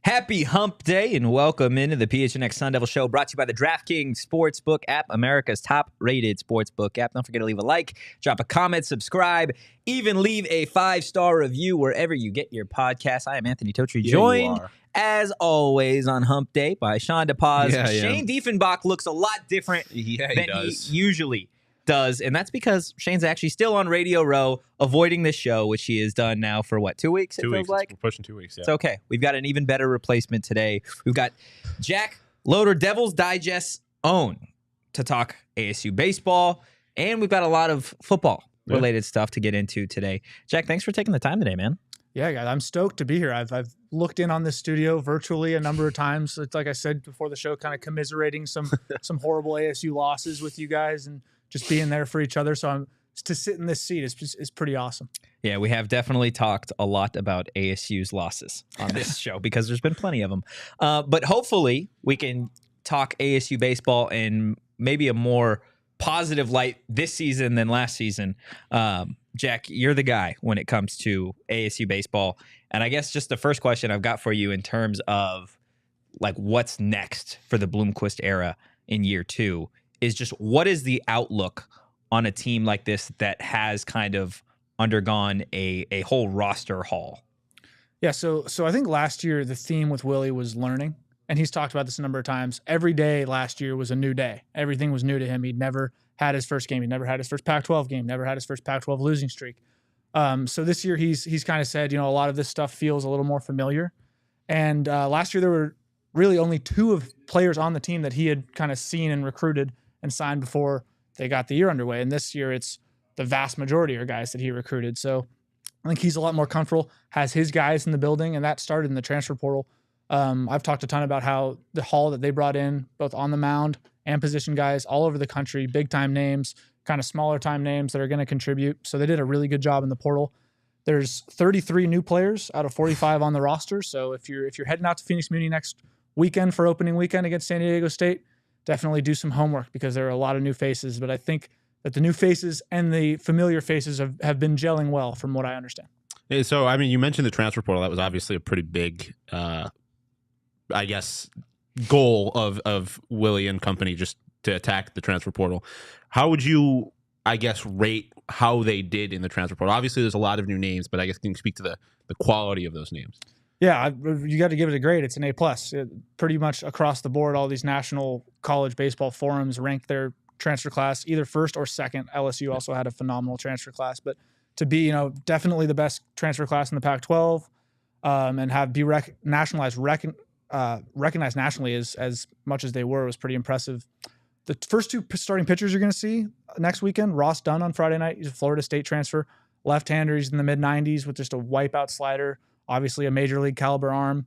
Happy Hump Day and welcome into the PHNX Sun Devils show brought to you by the DraftKings Sportsbook app, America's top-rated sportsbook app. Don't forget to leave a like, drop a comment, subscribe, even leave a 5-star review wherever you get your podcast. I am Anthony Totri, joined, as always, on Hump Day by Shawn DePaz. Shane Diefenbach looks a lot different than he usually does, and that's because Shane's actually still on Radio Row, avoiding this show, which he has done now for, 2 weeks? 2 weeks. We're pushing 2 weeks, yeah. It's okay. We've got an even better replacement today. We've got Jack Loder, Devils Digest's own, to talk ASU baseball, and we've got a lot of football-related stuff to get into today. Jack, thanks for taking the time today, man. Yeah, guys, I'm stoked to be here. I've looked in on this studio virtually a number of times. It's like I said before the show, kind of commiserating some horrible ASU losses with you guys and just being there for each other. So to sit in this seat is pretty awesome. Yeah, we have definitely talked a lot about ASU's losses on this show because there's been plenty of them. But hopefully we can talk ASU baseball in maybe a more positive light this season than last season. Jack, you're the guy when it comes to ASU baseball. And I guess just the first question I've got for you in terms of what's next for the Bloomquist era in year 2 is just what is the outlook on a team like this that has kind of undergone a whole roster haul? Yeah, so I think last year the theme with Willie was learning, and he's talked about this a number of times. Every day last year was a new day. Everything was new to him. He'd never had his first game. He'd never had his first Pac-12 game, never had his first Pac-12 losing streak. So this year he's kind of said, a lot of this stuff feels a little more familiar. And last year there were really only 2 of players on the team that he had kind of seen and recruited and signed before they got the year underway. And this year it's the vast majority are guys that he recruited. So I think he's a lot more comfortable, has his guys in the building, and that started in the transfer portal. I've talked a ton about how the haul that they brought in, both on the mound and position guys all over the country, big-time names, kind of smaller-time names that are going to contribute. So they did a really good job in the portal. There's 33 new players out of 45 on the roster. So if you're heading out to Phoenix Community next weekend for opening weekend against San Diego State, definitely do some homework because there are a lot of new faces. But I think that the new faces and the familiar faces have been gelling well from what I understand. Hey, so, I mean, you mentioned the transfer portal. That was obviously a pretty big, I guess, goal of Willie and company, just to attack the transfer portal. How would you, I guess, rate how they did in the transfer portal? Obviously, there's a lot of new names, but I guess can you speak to the quality of those names? Yeah, you got to give it a grade. It's an A+. Pretty much across the board, all these national college baseball forums rank their transfer class either first or second. LSU also had a phenomenal transfer class, but to be, definitely the best transfer class in the Pac-12 and be recognized nationally as much as they were was pretty impressive. The first 2 starting pitchers you're going to see next weekend, Ross Dunn on Friday night. He's a Florida State transfer, left-hander. He's in the mid-90s with just a wipeout slider. Obviously a major league caliber arm.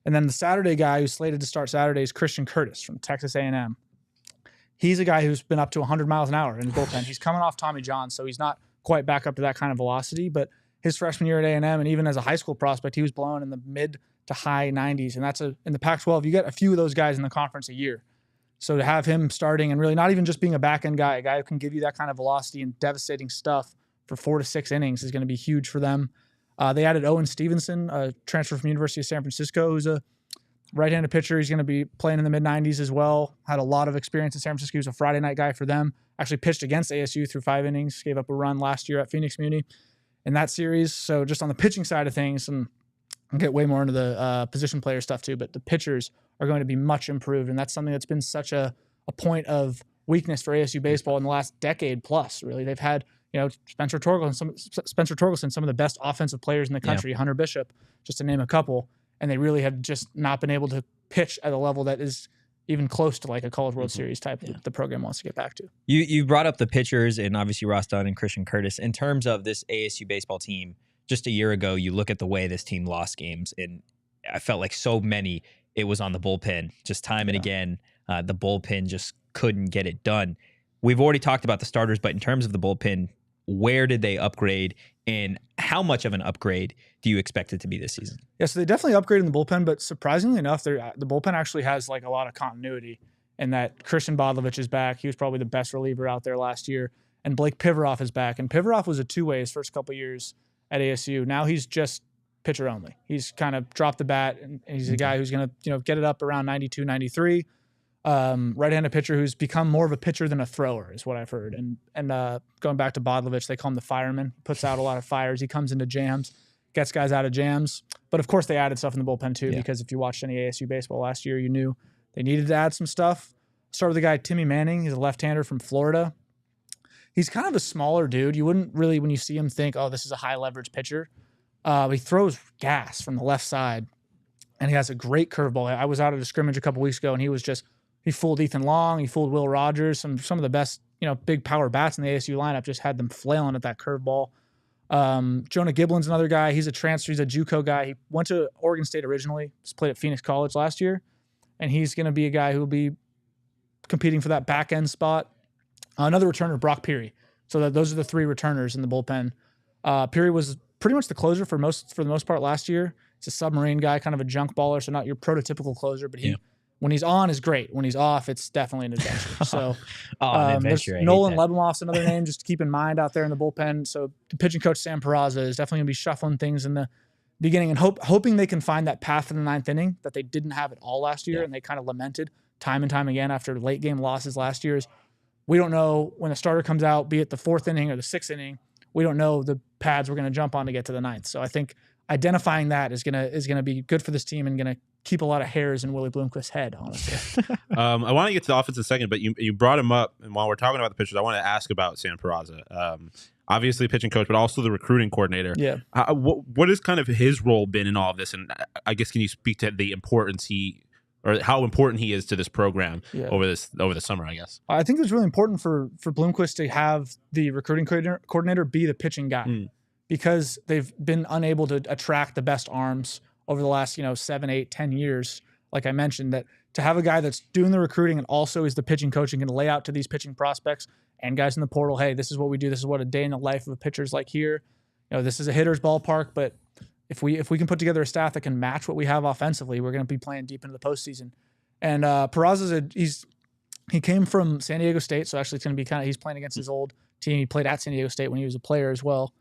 And then the Saturday guy who's slated to start Saturday is Christian Curtis from Texas A&M. He's a guy who's been up to 100 miles an hour in the bullpen. He's coming off Tommy John, so he's not quite back up to that kind of velocity. But his freshman year at A&M, and even as a high school prospect, he was blowing in the mid to high 90s. And that's in the Pac-12, you get a few of those guys in the conference a year. So to have him starting and really not even just being a back-end guy, a guy who can give you that kind of velocity and devastating stuff for 4 to 6 innings is going to be huge for them. They added Owen Stevenson, a transfer from University of San Francisco, who's a right-handed pitcher. He's going to be playing in the mid-90s as well. Had a lot of experience in San Francisco. He was a Friday night guy for them. Actually pitched against ASU through 5 innings. Gave up a run last year at Phoenix Community in that series. So just on the pitching side of things, and I'll get way more into the position player stuff too, but the pitchers are going to be much improved, and that's something that's been such a point of weakness for ASU baseball in the last decade plus, really. They've had Spencer Torkelson, some of the best offensive players in the country, Hunter Bishop, just to name a couple, and they really have just not been able to pitch at a level that is even close to like a College World Series type that the program wants to get back to. You brought up the pitchers and obviously Ross Dunn and Christian Curtis. In terms of this ASU baseball team, just a year ago, you look at the way this team lost games, and I felt like so many, it was on the bullpen. Just time and again, the bullpen just couldn't get it done. We've already talked about the starters, but in terms of the bullpen, where did they upgrade, and how much of an upgrade do you expect it to be this season? Yeah, so they definitely upgraded in the bullpen, but surprisingly enough, the bullpen actually has like a lot of continuity in that Christian Bodlovich is back. He was probably the best reliever out there last year, and Blake Pivaroff is back. And Pivaroff was a two-way his first couple years at ASU. Now he's just pitcher only. He's kind of dropped the bat, and he's a guy who's going to get it up around 92, 93. Right-handed pitcher who's become more of a pitcher than a thrower is what I've heard. And going back to Bodlovich, they call him the fireman. He puts out a lot of fires. He comes into jams, gets guys out of jams. But of course, they added stuff in the bullpen too, because if you watched any ASU baseball last year, you knew they needed to add some stuff. Start with the guy Timmy Manning. He's a left-hander from Florida. He's kind of a smaller dude. You wouldn't really, when you see him, think, oh, this is a high-leverage pitcher. He throws gas from the left side, and he has a great curveball. I was out at a scrimmage a couple weeks ago, and he fooled Ethan Long. He fooled Will Rogers. Some of the best, big power bats in the ASU lineup just had them flailing at that curveball. Jonah Giblin's another guy. He's a transfer. He's a JUCO guy. He went to Oregon State originally. Just played at Phoenix College last year, and he's going to be a guy who will be competing for that back end spot. Another returner, Brock Peary. So those are the three returners in the bullpen. Peary was pretty much the closer for the most part last year. He's a submarine guy, kind of a junk baller, so not your prototypical closer, but when he's on is great. When he's off, it's definitely an adventure. So an adventure. Nolan Lebeloff's another name just to keep in mind out there in the bullpen. So the pitching coach Sam Peraza is definitely going to be shuffling things in the beginning and hoping they can find that path in the ninth inning that they didn't have at all last year, and they kind of lamented time and time again after late game losses last year. We don't know when a starter comes out, be it the fourth inning or the sixth inning, we don't know the pads we're going to jump on to get to the ninth. So I think identifying that is gonna be good for this team and going to keep a lot of hairs in Willie Bloomquist's head, honestly. I want to get to the offense in a second, but you brought him up, and while we're talking about the pitchers, I want to ask about Sam Peraza. Obviously pitching coach, but also the recruiting coordinator. Yeah. What has kind of his role been in all of this? And I guess, can you speak to the importance how important he is to this program over the summer, I guess? I think it was really important for Bloomquist to have the recruiting coordinator be the pitching guy because they've been unable to attract the best arms over the last 7, 8, 10 years. Like I mentioned, that to have a guy that's doing the recruiting and also is the pitching coach and can lay out to these pitching prospects and guys in the portal, hey, this is what we do. This is what a day in the life of a pitcher's like here. This is a hitter's ballpark, but if we can put together a staff that can match what we have offensively, we're going to be playing deep into the postseason. And Peraza he came from San Diego State, so actually it's going to be he's playing against his old team. He played at San Diego State when he was a player as well.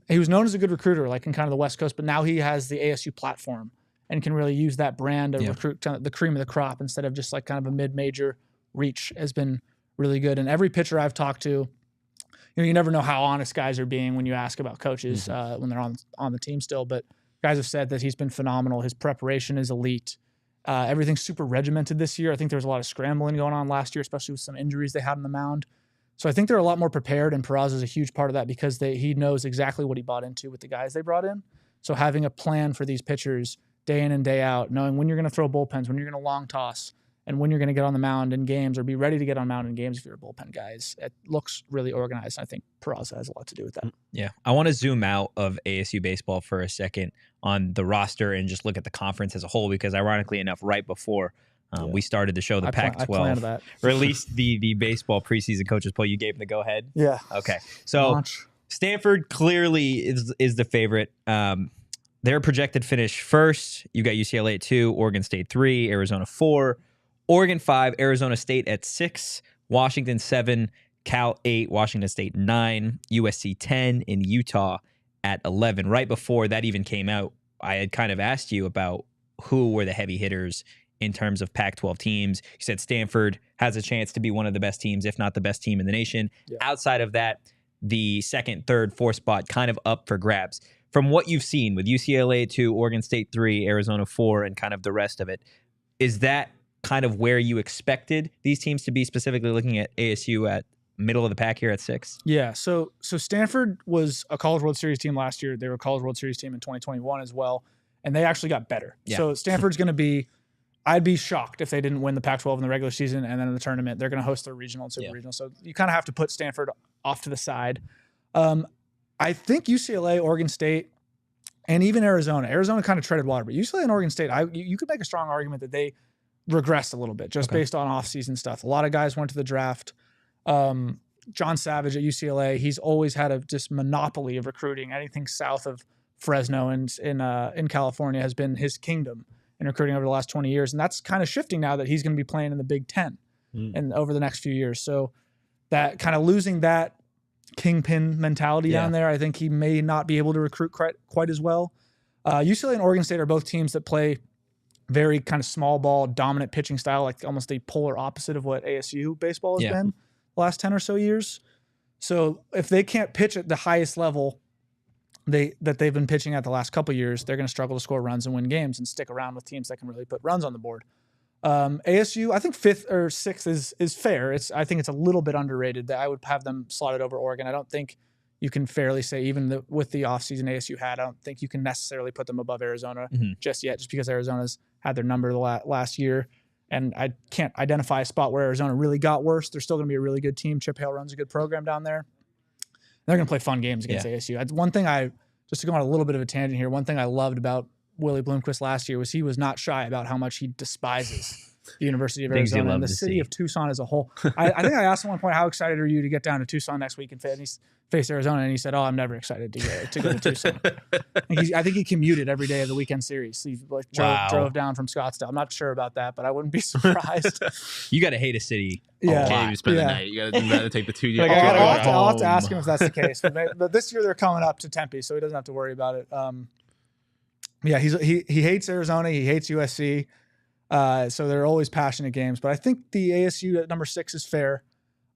He was known as a good recruiter, like in kind of the West Coast, but now he has the ASU platform and can really use that brand to recruit the cream of the crop instead of just like kind of a mid-major reach. Has been really good. And every pitcher I've talked to, you never know how honest guys are being when you ask about coaches when they're on the team still, but guys have said that he's been phenomenal. His preparation is elite. Everything's super regimented this year. I think there was a lot of scrambling going on last year, especially with some injuries they had on the mound. So I think they're a lot more prepared, and Peraza is a huge part of that because he knows exactly what he bought into with the guys they brought in. So having a plan for these pitchers day in and day out, knowing when you're going to throw bullpens, when you're going to long toss, and when you're going to get on the mound in games or be ready to get on mound in games if you're a bullpen guys, it looks really organized. I think Peraza has a lot to do with that. Yeah. I want to zoom out of ASU baseball for a second on the roster and just look at the conference as a whole, because ironically enough, right before we started the show, the Pac-12 released the baseball preseason coaches poll. You gave them the go ahead? Yeah. Okay. So Stanford clearly is the favorite. Their projected finish first. You got UCLA at 2, Oregon State 3, Arizona 4, Oregon 5, Arizona State at 6, Washington 7, Cal 8, Washington State 9, USC 10, and Utah at 11. Right before that even came out, I had kind of asked you about who were the heavy hitters in terms of Pac-12 teams. You said Stanford has a chance to be one of the best teams, if not the best team in the nation. Yeah. Outside of that, the second, third, fourth spot kind of up for grabs. From what you've seen with UCLA 2, Oregon State 3, Arizona 4, and kind of the rest of it, is that kind of where you expected these teams to be, specifically looking at ASU at middle of the pack here at 6? Yeah, so Stanford was a College World Series team last year. They were a College World Series team in 2021 as well, and they actually got better. Yeah. So Stanford's going to be, I'd be shocked if they didn't win the Pac-12 in the regular season, and then in the tournament, they're going to host their regional and super regional. So you kind of have to put Stanford off to the side. I think UCLA, Oregon State, and even Arizona kind of treaded water, but UCLA and Oregon State, you could make a strong argument that they regressed a little bit just based on off-season stuff. A lot of guys went to the draft. John Savage at UCLA, he's always had a just monopoly of recruiting. Anything south of Fresno and in California has been his kingdom in recruiting over the last 20 years. And that's kind of shifting now that he's going to be playing in the Big Ten and over the next few years. So that kind of losing that kingpin mentality down there, I think he may not be able to recruit quite as well. UCLA and Oregon State are both teams that play very kind of small ball, dominant pitching style, like almost the polar opposite of what ASU baseball has been the last 10 or so years. So if they can't pitch at the highest level that they've been pitching at the last couple of years, they're going to struggle to score runs and win games and stick around with teams that can really put runs on the board. ASU, I think 5th or 6th is fair. I think it's a little bit underrated. That I would have them slotted over Oregon. I don't think you can fairly say, even with the offseason ASU had, I don't think you can necessarily put them above Arizona just yet, just because Arizona's had their number the last year. And I can't identify a spot where Arizona really got worse. They're still going to be a really good team. Chip Hale runs a good program down there. They're going to play fun games against ASU. One thing just to go on a little bit of a tangent here, one thing I loved about Willie Bloomquist last year was he was not shy about how much he despises the University of Arizona and the city of Tucson as a whole. I think I asked him at one point, how excited are you to get down to Tucson next week and face Arizona? And he said, I'm never excited to go to Tucson. I think he commuted every day of the weekend series. He drove down from Scottsdale. I'm not sure about that, but I wouldn't be surprised. You got to hate a city. You spend the night. You got to take the 2 years. I'll have to ask him if that's the case. But this year they're coming up to Tempe, so he doesn't have to worry about it. He hates Arizona. He hates USC. So they're always passionate games, but I think the ASU at number 6 is fair.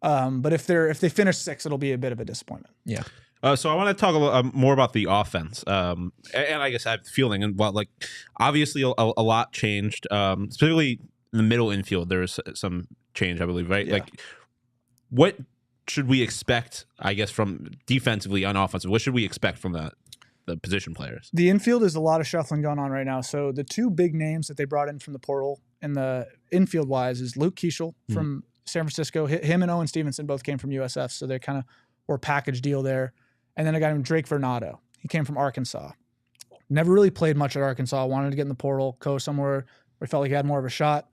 But if they finish 6, it'll be a bit of a disappointment. Yeah. So I want to talk a little, more about the offense. And I guess I have a feeling, and obviously a lot changed, specifically in the middle infield. There was some change, I believe, right? Yeah. Like, what should we expect, I guess, from defensively on offensive? What should we expect from the position players? The infield is a lot of shuffling going on right now. So the 2 big names that they brought in from the portal in the infield wise is Luke Keeschel from San Francisco. Him and Owen Stevenson both came from USF, so they kind of were a package deal there. And then a guy named Drake Vernado. He came from Arkansas. Never really played much at Arkansas. Wanted to get in the portal, go somewhere where he felt like he had more of a shot.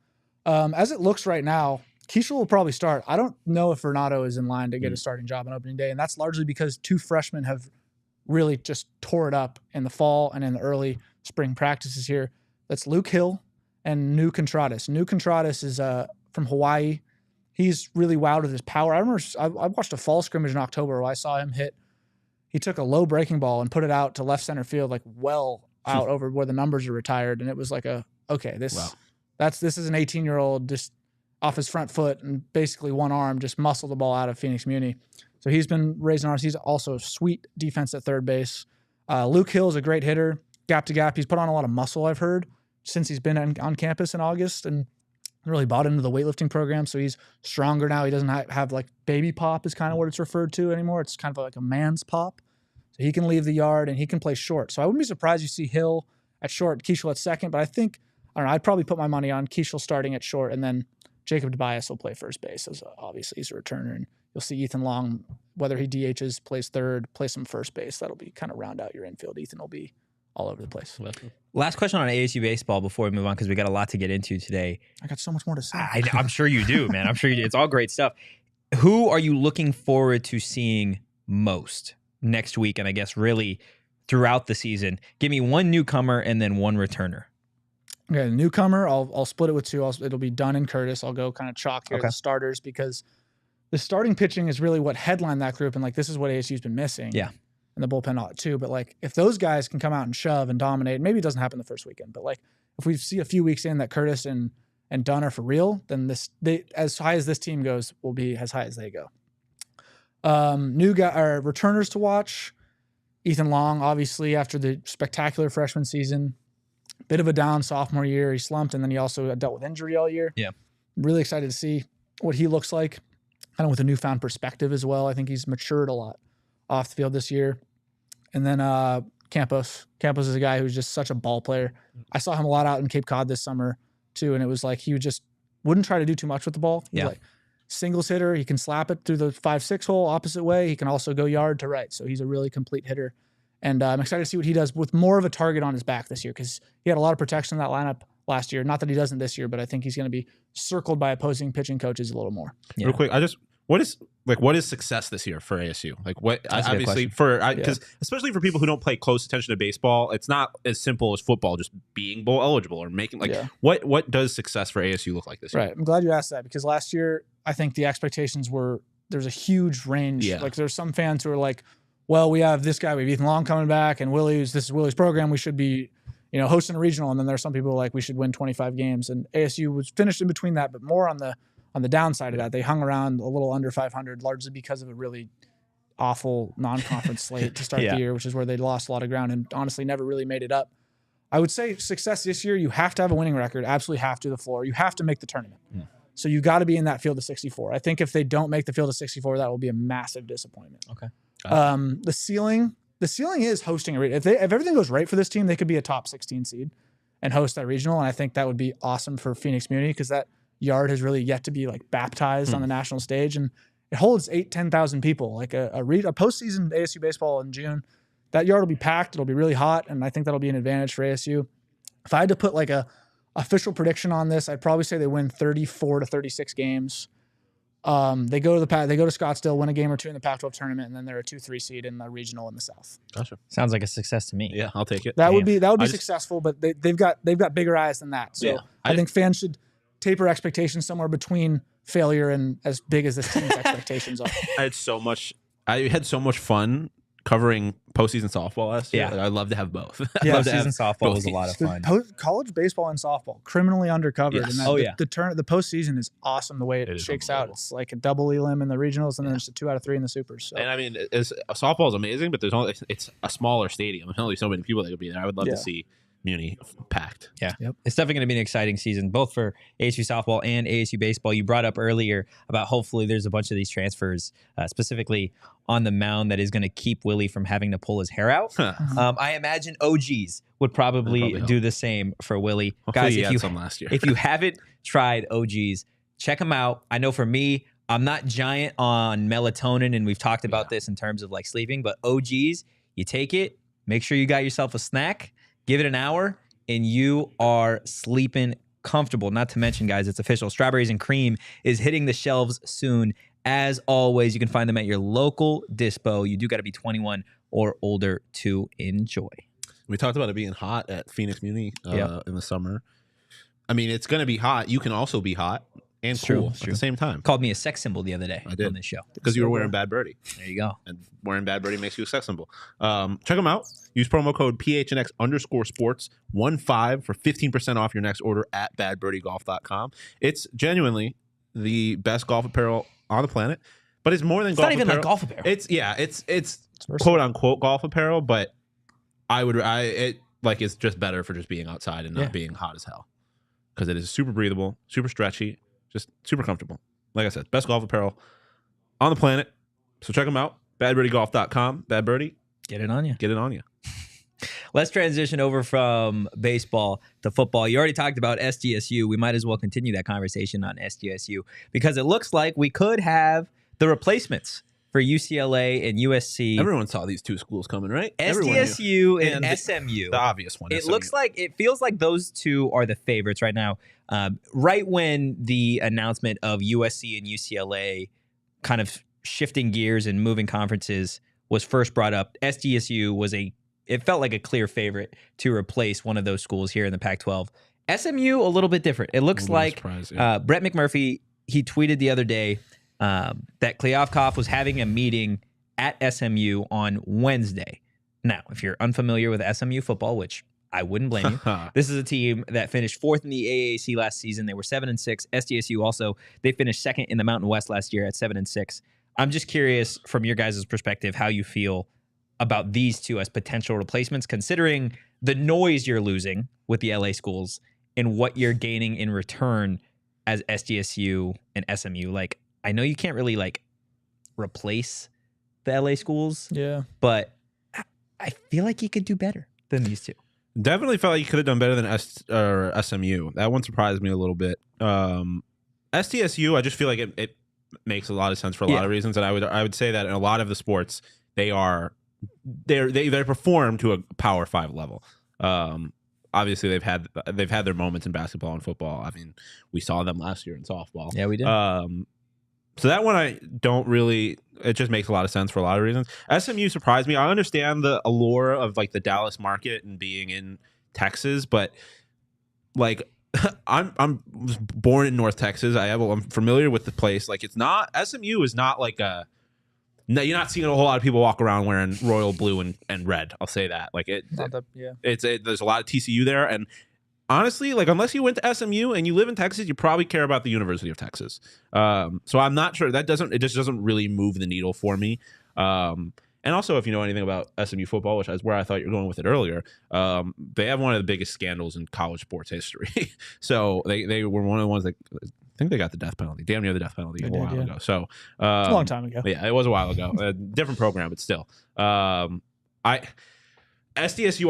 As it looks right now, Keeschel will probably start. I don't know if Vernado is in line to get a starting job on opening day, and that's largely because 2 freshmen have really just tore it up in the fall and in the early spring practices here. That's Luke Hill and Nu Contradas. Nu Contradas is from Hawaii. He's really wowed with his power. I remember I watched a fall scrimmage in October where I saw him hit. He took a low breaking ball and put it out to left center field, like well out over where the numbers are retired. And it was like this is an 18-year-old just off his front foot and basically one arm just muscle the ball out of Phoenix Muni. So he's been raising ours. He's also a sweet defense at third base. Luke Hill is a great hitter, gap to gap. He's put on a lot of muscle, I've heard, since he's been on campus in August and really bought into the weightlifting program. So he's stronger now. He doesn't have like baby pop is kind of what it's referred to anymore. It's kind of like a man's pop. So he can leave the yard and he can play short. So I wouldn't be surprised you see Hill at short, Keeschel at second. But I don't know, I'd probably put my money on Keeschel starting at short, and then Jacob Tobias will play first base, as obviously he's a returner. And you'll see Ethan Long, whether he DHs, plays third, play some first base. That'll be kind of round out your infield. Ethan will be all over the place. Last question on ASU baseball before we move on, because we got a lot to get into today. I got so much more to say. I'm sure you do, man. I'm sure you do. It's all great stuff. Who are you looking forward to seeing most next week, and I guess really throughout the season? Give me one newcomer and then one returner. Okay, the newcomer, I'll split it with 2. It'll be Dunn and Curtis. I'll go kind of chalk here the starters, because the starting pitching is really what headlined that group, and like this is what ASU's been missing. Yeah. And the bullpen too. But like if those guys can come out and shove and dominate, maybe it doesn't happen the first weekend, but like if we see a few weeks in that Curtis and Dunn are for real, then as high as this team goes will be as high as they go. New guy or returners to watch. Ethan Long, obviously, after the spectacular freshman season, bit of a down sophomore year. He slumped, and then he also dealt with injury all year. Yeah. I'm really excited to see what he looks like, kind of with a newfound perspective as well. I think he's matured a lot off the field this year. And then Campos. Campos is a guy who's just such a ball player. I saw him a lot out in Cape Cod this summer too, and it was like he wouldn't try to do too much with the ball. He's like singles hitter. He can slap it through the 5-6 hole opposite way. He can also go yard to right. So he's a really complete hitter. And I'm excited to see what he does with more of a target on his back this year, because he had a lot of protection in that lineup last year. Not that he doesn't this year, but I think he's going to be circled by opposing pitching coaches a little more. Yeah. Real quick, what is success this year for ASU? Like what? That's obviously because especially for people who don't pay close attention to baseball, it's not as simple as football, just being bowl eligible or making what does success for ASU look like this year? Right. I'm glad you asked that, because last year I think the expectations were there's a huge range. Yeah. Like there's some fans who are like, well, we have this guy, we have Ethan Long coming back, and this is Willie's program. We should be, hosting a regional. And then there are some people like we should win 25 games. And ASU was finished in between that, but more on the downside of that. They hung around a little under 500, largely because of a really awful non-conference slate to start the year, which is where they lost a lot of ground and honestly never really made it up. I would say success this year, you have to have a winning record, absolutely have to the floor. You have to make the tournament. Yeah. So you got to be in that field of 64. I think if they don't make the field of 64, that will be a massive disappointment. Okay. The ceiling is hosting a regional. If everything goes right for this team, they could be a top 16 seed and host that regional. And I think that would be awesome for Phoenix Community because that yard has really yet to be like baptized on the national stage. And it holds 10,000 people. Like a postseason ASU baseball in June, that yard will be packed. It'll be really hot. And I think that'll be an advantage for ASU. If I had to put like a official prediction on this, I'd probably say they win 34 to 36 games. They go to Scottsdale, win a game or two in the Pac-12 tournament, and then they're a 2-3 seed in the regional in the South. Gotcha. Sounds like a success to me. Yeah, I'll take it. That would be successful, but they've got bigger eyes than that. So I think fans should taper expectations somewhere between failure and as big as this team's expectations are. I had so much fun covering postseason softball last year. Yeah. Like, I'd love to have both. Yeah, postseason softball was a lot of fun. College baseball and softball, criminally undercovered. Yes. And the postseason is awesome the way it shakes out. It's like a double elim in the regionals and then it's a 2 out of 3 in the supers. So. And I mean, softball is amazing, but it's a smaller stadium. There's only so many people that could be there. I would love to see Muni packed. Yeah. Yep. It's definitely going to be an exciting season, both for ASU softball and ASU baseball. You brought up earlier about hopefully there's a bunch of these transfers, specifically on the mound, that is going to keep Willie from having to pull his hair out. I imagine OGs would probably do the same for Willie. Hopefully guys, if you haven't tried OGs, check them out. I know for me, I'm not giant on melatonin, and we've talked about this in terms of like sleeping, but OGs, you take it, make sure you got yourself a snack, give it an hour, and you are sleeping comfortable. Not to mention, guys, it's official. Strawberries and Cream is hitting the shelves soon. As always, you can find them at your local dispo. You do got to be 21 or older to enjoy. We talked about it being hot at Phoenix Muni in the summer. I mean, it's going to be hot. You can also be hot and cool at the same time. Called me a sex symbol the other day on this show. Because you were wearing Bad Birdie. There you go. And wearing Bad Birdie makes you a sex symbol. Check them out. Use promo code PHNX_sports15 for 15% off your next order at badbirdiegolf.com. It's genuinely the best golf apparel on the planet, but it's more than golf apparel. It's not even like golf apparel. It's quote unquote golf apparel, but it's just better for just being outside and not being hot as hell. Because it is super breathable, super stretchy, just super comfortable. Like I said, best golf apparel on the planet. So check them out. Badbirdiegolf.com. Bad Birdie. Get it on you. Get it on you. Let's transition over from baseball to football. You already talked about SDSU. We might as well continue that conversation on SDSU because it looks like we could have the replacements for UCLA and USC. Everyone saw these two schools coming, right? SDSU and SMU. The obvious one. It feels like those two are the favorites right now. Right when the announcement of USC and UCLA kind of shifting gears and moving conferences was first brought up, SDSU it felt like a clear favorite to replace one of those schools here in the Pac-12. SMU, a little bit different. It looks like Brett McMurphy, he tweeted the other day that Kliavkoff was having a meeting at SMU on Wednesday. Now, if you're unfamiliar with SMU football, which I wouldn't blame you, this is a team that finished 4th in the AAC last season. They were 7-6. SDSU also, they finished 2nd in the Mountain West last year at 7-6. I'm just curious from your guys' perspective how you feel about these two as potential replacements, considering the noise you're losing with the LA schools and what you're gaining in return as SDSU and SMU. Like, I know you can't really like replace the LA schools, but I feel like you could do better than these two. Definitely felt like you could have done better than SMU. That one surprised me a little bit. SDSU, I just feel like it makes a lot of sense for a lot of reasons, and I would say that in a lot of the sports they perform to a Power 5 level. Obviously, they've had their moments in basketball and football. I mean, we saw them last year in softball. Yeah, we did. So that one I don't really. It just makes a lot of sense for a lot of reasons. SMU surprised me. I understand the allure of like the Dallas market and being in Texas, but like I'm born in North Texas. I'm familiar with the place. Like it's not SMU is not like a No, you're not seeing a whole lot of people walk around wearing royal blue and red. I'll say that. Like there's a lot of TCU there, and honestly, like unless you went to SMU and you live in Texas, you probably care about the University of Texas. So I'm not sure it just doesn't really move the needle for me. And also, if you know anything about SMU football, which is where I thought you were going with it earlier, they have one of the biggest scandals in college sports history. So they were one of the ones that. I think they got the death penalty, damn near the death penalty a while ago. So it's a long time ago. Yeah, it was a while ago. A different program, but still. SDSU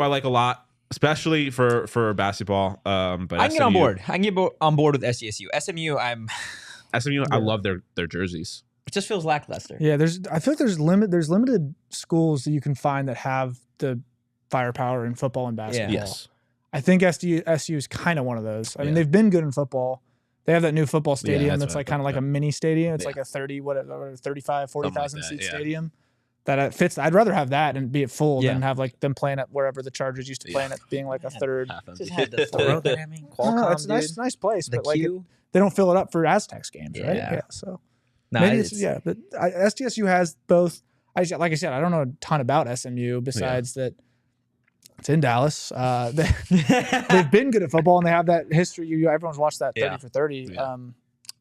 I like a lot, especially for basketball. But I can get on board. I can get on board with SDSU. SMU, I love their jerseys. It just feels lackluster. Yeah, I feel like there's limited schools that you can find that have the firepower in football and basketball. Yes. I think SDSU is kind of one of those. I mean, they've been good in football. They have that new football stadium that's like kind of like a mini stadium. It's like a 40,000 seat stadium that fits. I'd rather have that and be it full than have like them playing at wherever the Chargers used to play in it being like a third. Just had the throw that I mean, Qualcomm, it's a nice place, the but like Q. they don't fill it up for Aztecs games, right? Yeah. So maybe but SDSU has both. Like I said, I don't know a ton about SMU besides that. It's in Dallas. They've been good at football, and they have that history. Everyone's watched that 30 for 30. Yeah.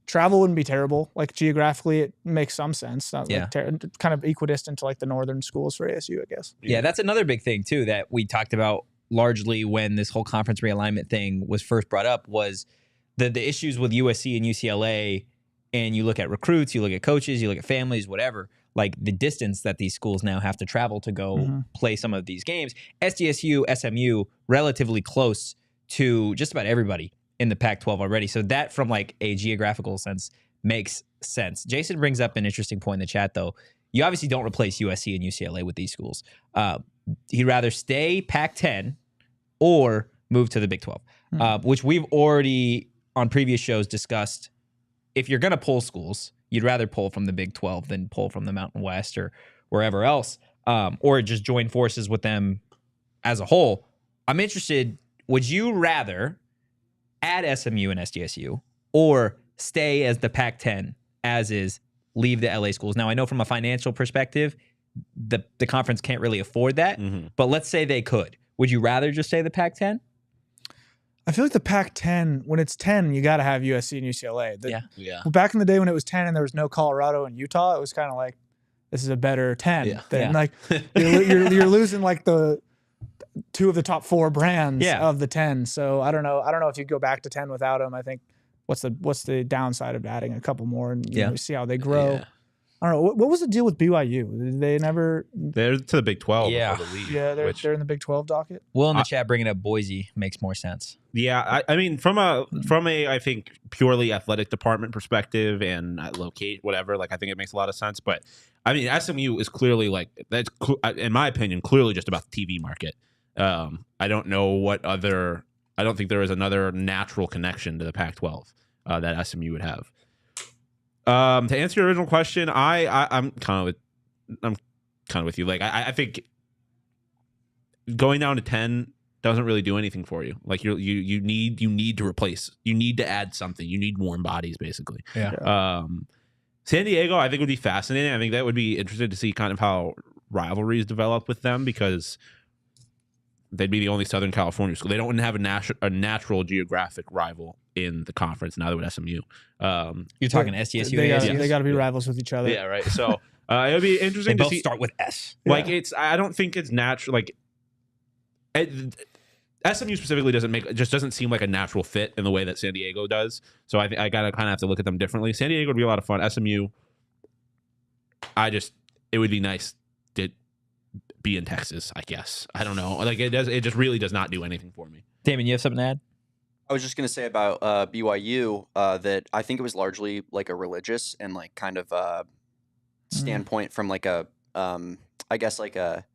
Travel wouldn't be terrible. Like geographically, it makes some sense. Not like kind of equidistant to like the northern schools for ASU, I guess. Yeah, that's another big thing too that we talked about largely when this whole conference realignment thing was first brought up was the issues with USC and UCLA. And you look at recruits, you look at coaches, you look at families, whatever. Like the distance that these schools now have to travel to go play some of these games. SDSU, SMU, relatively close to just about everybody in the Pac-12 already. So that from like a geographical sense makes sense. Jason brings up an interesting point in the chat though. You obviously don't replace USC and UCLA with these schools. He'd rather stay Pac-10 or move to the Big 12, which we've already on previous shows discussed. If you're going to pull schools, you'd rather pull from the Big 12 than pull from the Mountain West or wherever else, or just join forces with them as a whole. I'm interested, would you rather add SMU and SDSU or stay as the Pac-10 as is, leave the LA schools? Now, I know from a financial perspective, the conference can't really afford that, but let's say they could. Would you rather just stay the Pac-10? I feel like the Pac-10, when it's 10, you got to have USC and UCLA. Back in the day when it was 10 and there was no Colorado and Utah, it was kind of like, this is a better 10. Like you're losing like the two of the top four brands of the 10. So I don't know if you go back to 10 without them. I think what's the downside of adding a couple more and you know, see how they grow. Yeah. I don't know. What was the deal with BYU? They never. They're to the Big 12. Yeah, they're in the Big 12 docket. Will in the chat bringing up Boise makes more sense. Yeah, I mean from a I think purely athletic department perspective and locate whatever. Like I think it makes a lot of sense. But I mean SMU is clearly like that's in my opinion clearly just about the TV market. I don't know what other. I don't think there is another natural connection to the Pac-12 that SMU would have. To answer your original question, I'm kind of with you. Like I think going down to 10 doesn't really do anything for you. Like you need to replace. You need to add something. You need warm bodies, basically. Yeah. San Diego, I think would be fascinating. I think that would be interesting to see kind of how rivalries develop with them because they'd be the only Southern California school. They don't have a natural geographic rival in the conference. Neither would SMU. You're talking SDSU. They got to be rivals with each other. Yeah, right. So it would be interesting to see. Start with S. Like I don't think it's natural. Like SMU specifically doesn't seem like a natural fit in the way that San Diego does. So I gotta kind of have to look at them differently. San Diego would be a lot of fun. SMU, it would be nice to be in Texas, I guess. I don't know. Like it just really does not do anything for me. Damon, you have something to add? I was just going to say about BYU that I think it was largely like a religious and like kind of standpoint from like a, I guess like a,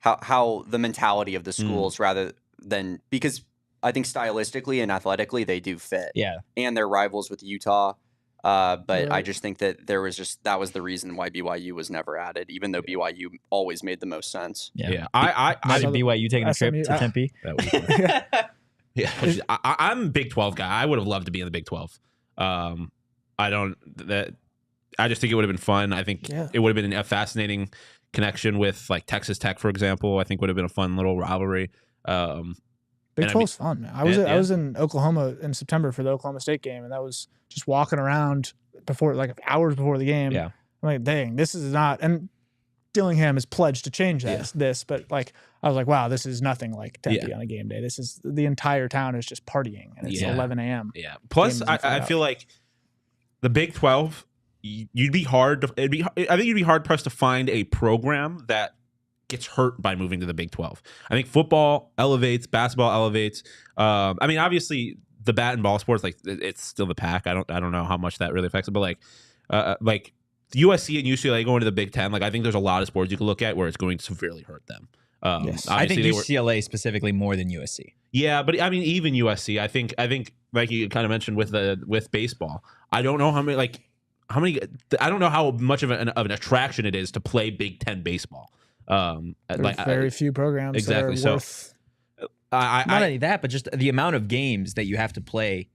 how the mentality of the schools rather than, because I think stylistically and athletically they do fit. Yeah. And they're rivals with Utah. But I just think that that was the reason why BYU was never added, even though BYU always made the most sense. Yeah. Imagine BYU taking a trip to Tempe. That would be fun. Yeah, I'm a Big 12 guy. I would have loved to be in the Big 12. I just think it would have been fun. I think Yeah. it would have been a fascinating connection with like Texas Tech, for example. I think would have been a fun little rivalry. Big 12's fun, man. I was in Oklahoma in September for the Oklahoma State game, and that was just walking around before, like hours before the game. Yeah. I'm like, dang, this is not. And Dillingham has pledged to change this, but like I was like, wow, this is nothing like Tempe on a game day. This is the entire town is just partying, and it's 11 a.m. Yeah. Plus, I feel like the Big 12, you'd be hard. I think you'd be hard pressed to find a program that gets hurt by moving to the Big 12. I think football elevates, basketball elevates. I mean, obviously, the bat and ball sports, like it's still the Pac. I don't know how much that really affects it, but like USC and UCLA going to the Big 10, like I think there's a lot of sports you can look at where it's going to severely hurt them. Yes. I think UCLA specifically more than USC. Yeah, but I mean, even USC, I think like you kind of mentioned with baseball, I don't know how many. I don't know how much of an attraction it is to play Big 10 baseball. There's very few programs exactly. That are worth. Not only that, but just the amount of games that you have to play.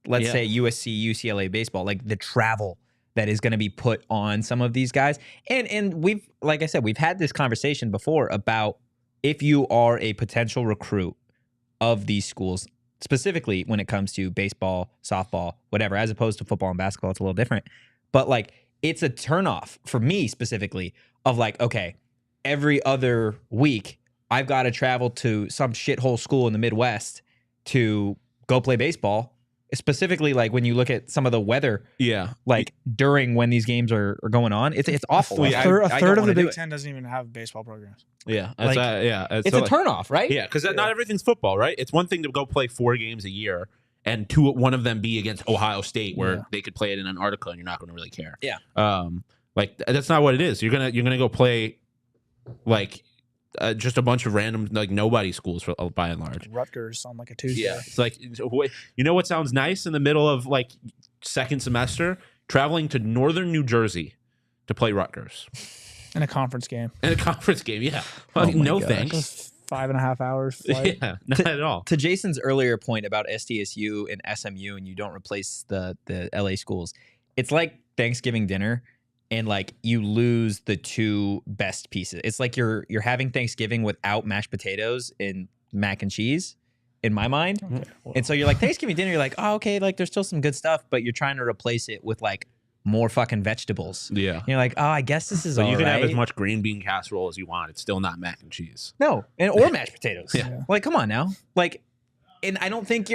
Let's say USC, UCLA baseball, like the travel that is going to be put on some of these guys. And we've, like I said, we've had this conversation before about if you are a potential recruit of these schools, specifically when it comes to baseball, softball, whatever, as opposed to football and basketball, it's a little different. But like, it's a turnoff for me specifically of like, okay, every other week, I've got to travel to some shithole school in the Midwest to go play baseball. Specifically, like when you look at some of the weather, like during when these games are going on, it's awful. A third of the Big 10 doesn't even have baseball programs. Yeah, it's a turnoff, right? Yeah, because not everything's football, right? It's one thing to go play 4 games a year, and one of them be against Ohio State, where they could play it in Antarctica, and you're not going to really care. Yeah, like that's not what it is. You're gonna go play like. Just a bunch of random, like nobody schools by and large. Rutgers on like a Tuesday. Yeah, it's like, you know what sounds nice in the middle of like second semester? Traveling to northern New Jersey to play Rutgers. In a conference game. Yeah. Well, no thanks. 5.5 hours flight. Yeah, not at all. To Jason's earlier point about SDSU and SMU and you don't replace the LA schools, it's like Thanksgiving dinner. And like you lose the 2 best pieces. It's like you're having Thanksgiving without mashed potatoes and mac and cheese, in my mind. Okay, well. And so you're like Thanksgiving dinner. You're like, oh, okay, like there's still some good stuff, but you're trying to replace it with like more fucking vegetables. Yeah, and you're like, oh, I guess this is all right. You can have as much green bean casserole as you want. It's still not mac and cheese. No, or mashed potatoes. Yeah, like come on now. Like, and I don't think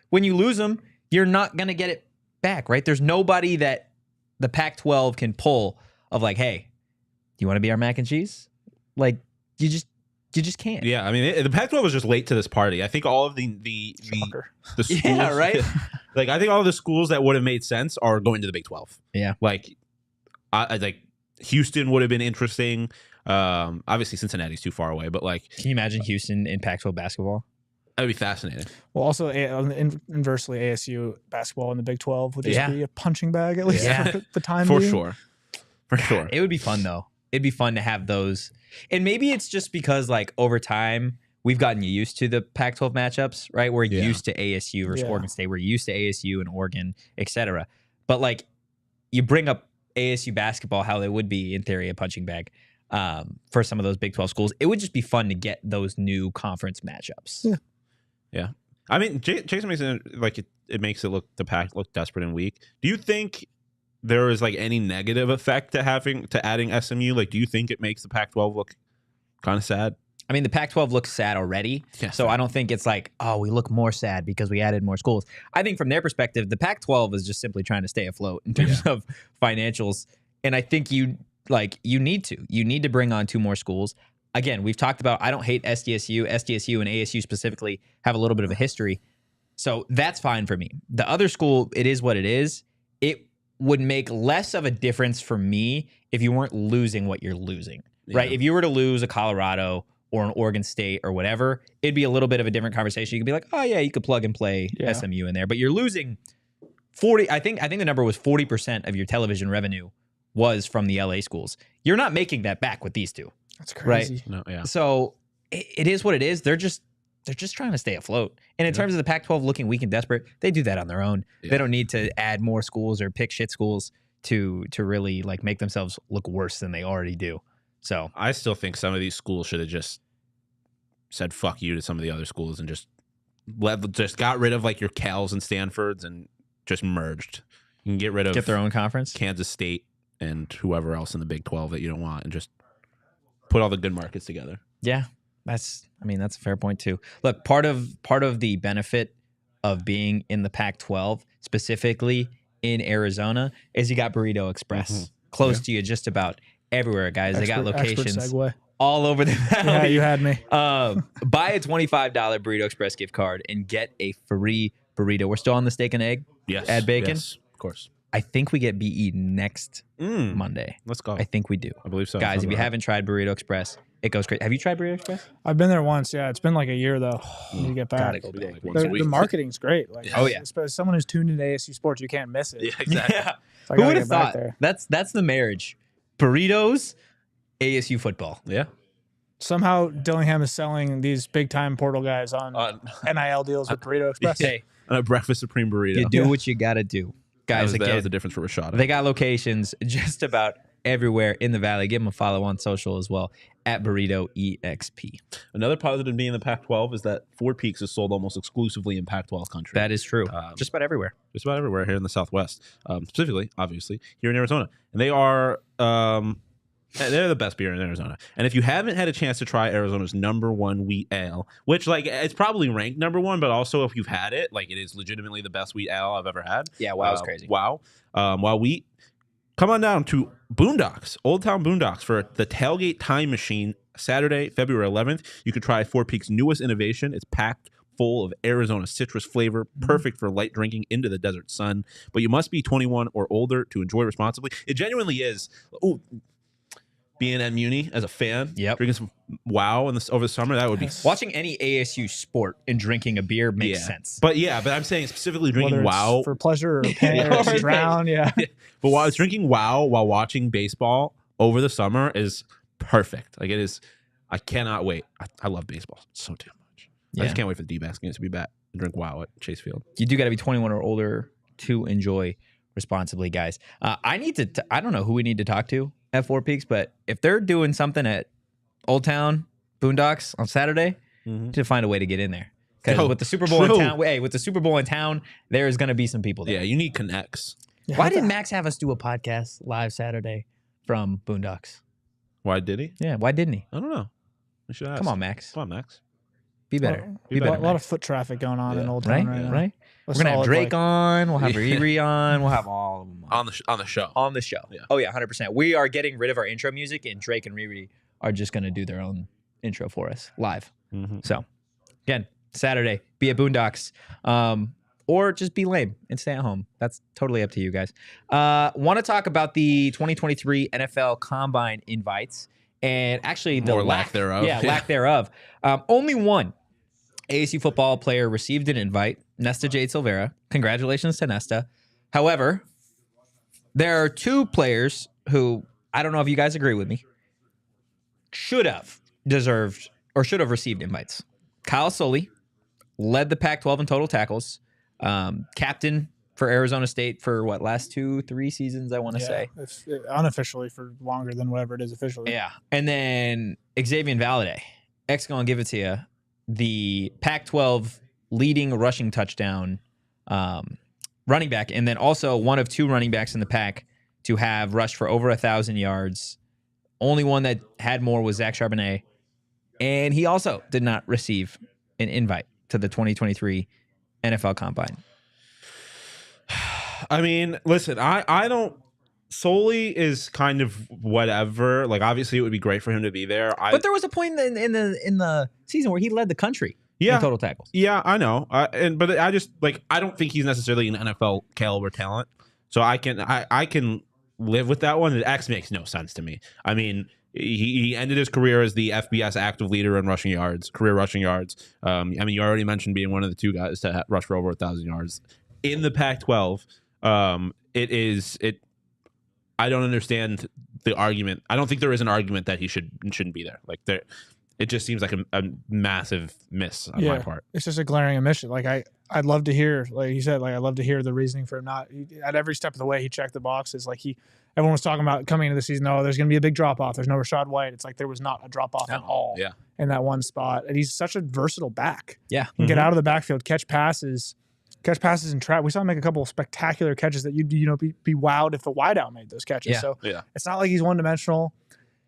when you lose them, you're not gonna get it back, right? There's nobody that the Pac-12 can pull of like, hey, you want to be our mac and cheese? Like, you just can't. Yeah, I mean, the Pac-12 was just late to this party. I think all of the schools, yeah, right. Like, I think all of the schools that would have made sense are going to the Big 12. Yeah, like, I like Houston would have been interesting. Obviously, Cincinnati's too far away, but like, can you imagine Houston in Pac-12 basketball? That'd be fascinating. Well, also inversely, ASU basketball in the Big 12 would just be a punching bag at least for the time for being. sure. For sure. It would be fun though. It'd be fun to have those, and maybe it's just because like over time we've gotten used to the Pac-12 matchups, right? We're used to ASU versus Oregon State. We're used to ASU and Oregon, etc. But like you bring up ASU basketball, how they would be in theory a punching bag for some of those Big 12 schools. It would just be fun to get those new conference matchups. Yeah. Yeah, I mean, Jason makes it like it makes it the Pac look desperate and weak. Do you think there is like any negative effect to adding SMU? Like, do you think it makes the Pac-12 look kind of sad? I mean, the Pac-12 looks sad already, so I don't think it's like, oh, we look more sad because we added more schools. I think from their perspective, the Pac-12 is just simply trying to stay afloat in terms of financials, and I think you need to bring on 2 more schools. Again, we've talked about, I don't hate SDSU. SDSU and ASU specifically have a little bit of a history. So that's fine for me. The other school, it is what it is. It would make less of a difference for me if you weren't losing what you're losing, right? If you were to lose a Colorado or an Oregon State or whatever, it'd be a little bit of a different conversation. You could be like, oh yeah, you could plug and play SMU in there, but you're losing 40. I think the number was 40% of your television revenue was from the LA schools. You're not making that back with these 2. That's crazy. Right? No, yeah. So it is what it is. They're just trying to stay afloat. And in terms of the Pac-12 looking weak and desperate, they do that on their own. They don't need to add more schools or pick shit schools. to really like make themselves look worse than they already do. So I still think some of these schools should have just said fuck you to some of the other schools and just got rid of like your Cals and Stanfords and just merged. You can get rid of get their own conference. Kansas State and whoever else in the Big 12 that you don't want, and just put all the good markets together. Yeah, that's a fair point too. Look, part of the benefit of being in the Pac-12, specifically in Arizona, is you got Burrito Express close to you just about everywhere, guys. They got locations all over the valley. Yeah, you had me. Buy a $25 Burrito Express gift card and get a free burrito. We're still on the steak and egg. Yes. Add bacon. Yes, of course. I think we get BE next Monday. Let's go. I think we do. I believe so. Guys, if you haven't tried Burrito Express, it goes crazy. Have you tried Burrito Express? I've been there once. Yeah, it's been like a year though. When you get back. Gotta go back. Like once a The week. marketing's great. Like, Oh, yeah. as someone who's tuned into ASU sports, you can't miss it. Yeah, exactly. Yeah. So I Who gotta would get have back thought? there. That's the marriage. Burritos, ASU football. Yeah. Somehow Dillingham is selling these big time portal guys on NIL deals with Burrito Express. Hey, And a breakfast supreme burrito. you do what you got to do. Guys, that was again, the difference for Rashada. they got locations just about everywhere in the valley. Give them a follow on social as well at Burrito EXP. Another positive being in the Pac-12 is that Four Peaks is sold almost exclusively in Pac-12 country. That is true. Just about everywhere. Just about everywhere here in the Southwest, specifically, obviously, here in Arizona. And they are they're the best beer in Arizona. And if you haven't had a chance to try Arizona's #1 wheat ale, which like it's probably ranked #1, but also if you've had it, like it is legitimately the best wheat ale I've ever had. Yeah, wow, it's crazy. Wow. Wow wheat. Come on down to Boondocks, Old Town Boondocks, for the Tailgate Time Machine, Saturday, February 11th. You could try Four Peaks' newest innovation. It's packed full of Arizona citrus flavor, perfect for light drinking into the desert sun. But you must be 21 or older to enjoy responsibly. It genuinely is. Ooh, being at Muni as a fan, drinking some Wow over the summer, that would be Watching any ASU sport and drinking a beer makes sense. But I'm saying specifically drinking Whether it's Wow for pleasure or pain or to drown. Yeah. But while I was drinking Wow while watching baseball over the summer is perfect. Like it is. I cannot wait. I love baseball so damn much. I just can't wait for the D-backs games to be back and drink Wow at Chase Field. You do got to be 21 or older to enjoy responsibly, guys. I need to. I don't know who we need to talk to at Four Peaks, but if they're doing something at Old Town Boondocks on Saturday, to find a way to get in there. Because with the Super Bowl in town, with the Super Bowl in town, there is going to be some people there. Yeah, you need connects. Yeah, Why did Max have us do a podcast live Saturday from Boondocks? Why did he? Yeah, why didn't he? I don't know. We should ask. Come on, Max. Come on, Max. Be better. Be A better. lot of Max. foot traffic going on in Old Right? Town right now. Right? A We're going to have solid, Drake like- on. We'll have Riri on. We'll have all of them on. On the show. On the show. Yeah. Oh, yeah, 100%. We are getting rid of our intro music, and Drake and Riri are just going to do their own intro for us live. So, again, Saturday, be at Boondocks, or just be lame and stay at home. That's totally up to you guys. Want to talk about the 2023 NFL Combine invites, and actually the lack thereof. Yeah, lack thereof. Only one ASU football player received an invite, Nesta Jade Silvera. Congratulations to Nesta. However, there are two players who, I don't know if you guys agree with me, should have deserved or should have received invites. Kyle Sully led the Pac-12 in total tackles, captain for Arizona State for last 2-3 seasons, I want to say. It's unofficially for longer than whatever it is officially. Yeah. And then Xazavian Valladay, X gonna give it to you, the Pac-12 leading rushing touchdown running back, and then also one of two running backs in the pack to have rushed for over 1,000 yards. Only one that had more was Zach Charbonnet, and he also did not receive an invite to the 2023 NFL Combine. I mean, listen, I don't. Sully is kind of whatever. Like, obviously, it would be great for him to be there. But there was a point in the season where he led the country in total tackles. Yeah, I know. But I just I don't think he's necessarily an NFL caliber talent. So I can live with that one. The X makes no sense to me. I mean, he ended his career as the FBS active leader in rushing yards, career rushing yards. I mean, you already mentioned being one of the two guys to rush for over 1,000 yards in the Pac-12. I don't understand the argument. I don't think there is an argument that he shouldn't be there. It just seems like a massive miss on my part. It's just a glaring omission. I'd love to hear, like you said, like I'd love to hear the reasoning for him not. At every step of the way, he checked the boxes. Like everyone was talking about coming into the season. Oh, there's going to be a big drop off. There's no Rashad White. It's like there was not a drop off at all in that one spot. And he's such a versatile back. Yeah, he can get out of the backfield, catch passes and trap. We saw him make a couple of spectacular catches that you'd be wowed if the wideout made those catches. Yeah. So it's not like he's one dimensional.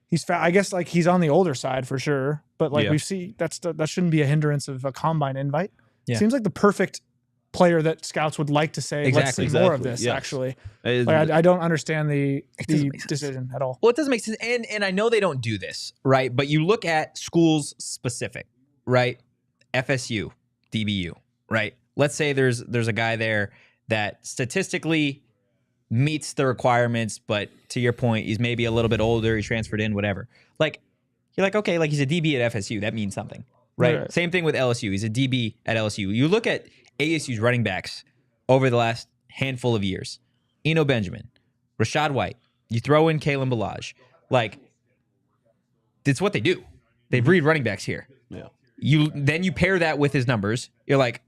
He's I guess like he's on the older side for sure, but like we see that shouldn't be a hindrance of a combine invite. Yeah. Seems like the perfect player that scouts would like to say, let's see more of this, actually. Like, I don't understand the decision at all. Well, it doesn't make sense. And I know they don't do this, right? But you look at schools specific, right? FSU, DBU, right? Let's say there's a guy there that statistically meets the requirements, but to your point, he's maybe a little bit older, he transferred in, whatever. Like, you're like, okay, like he's a DB at FSU. That means something, right? Same thing with LSU. He's a DB at LSU. You look at ASU's running backs over the last handful of years. Eno Benjamin, Rashad White. You throw in Kalen Ballage. Like, it's what they do. They breed running backs here. Yeah. Then you pair that with his numbers. You're like,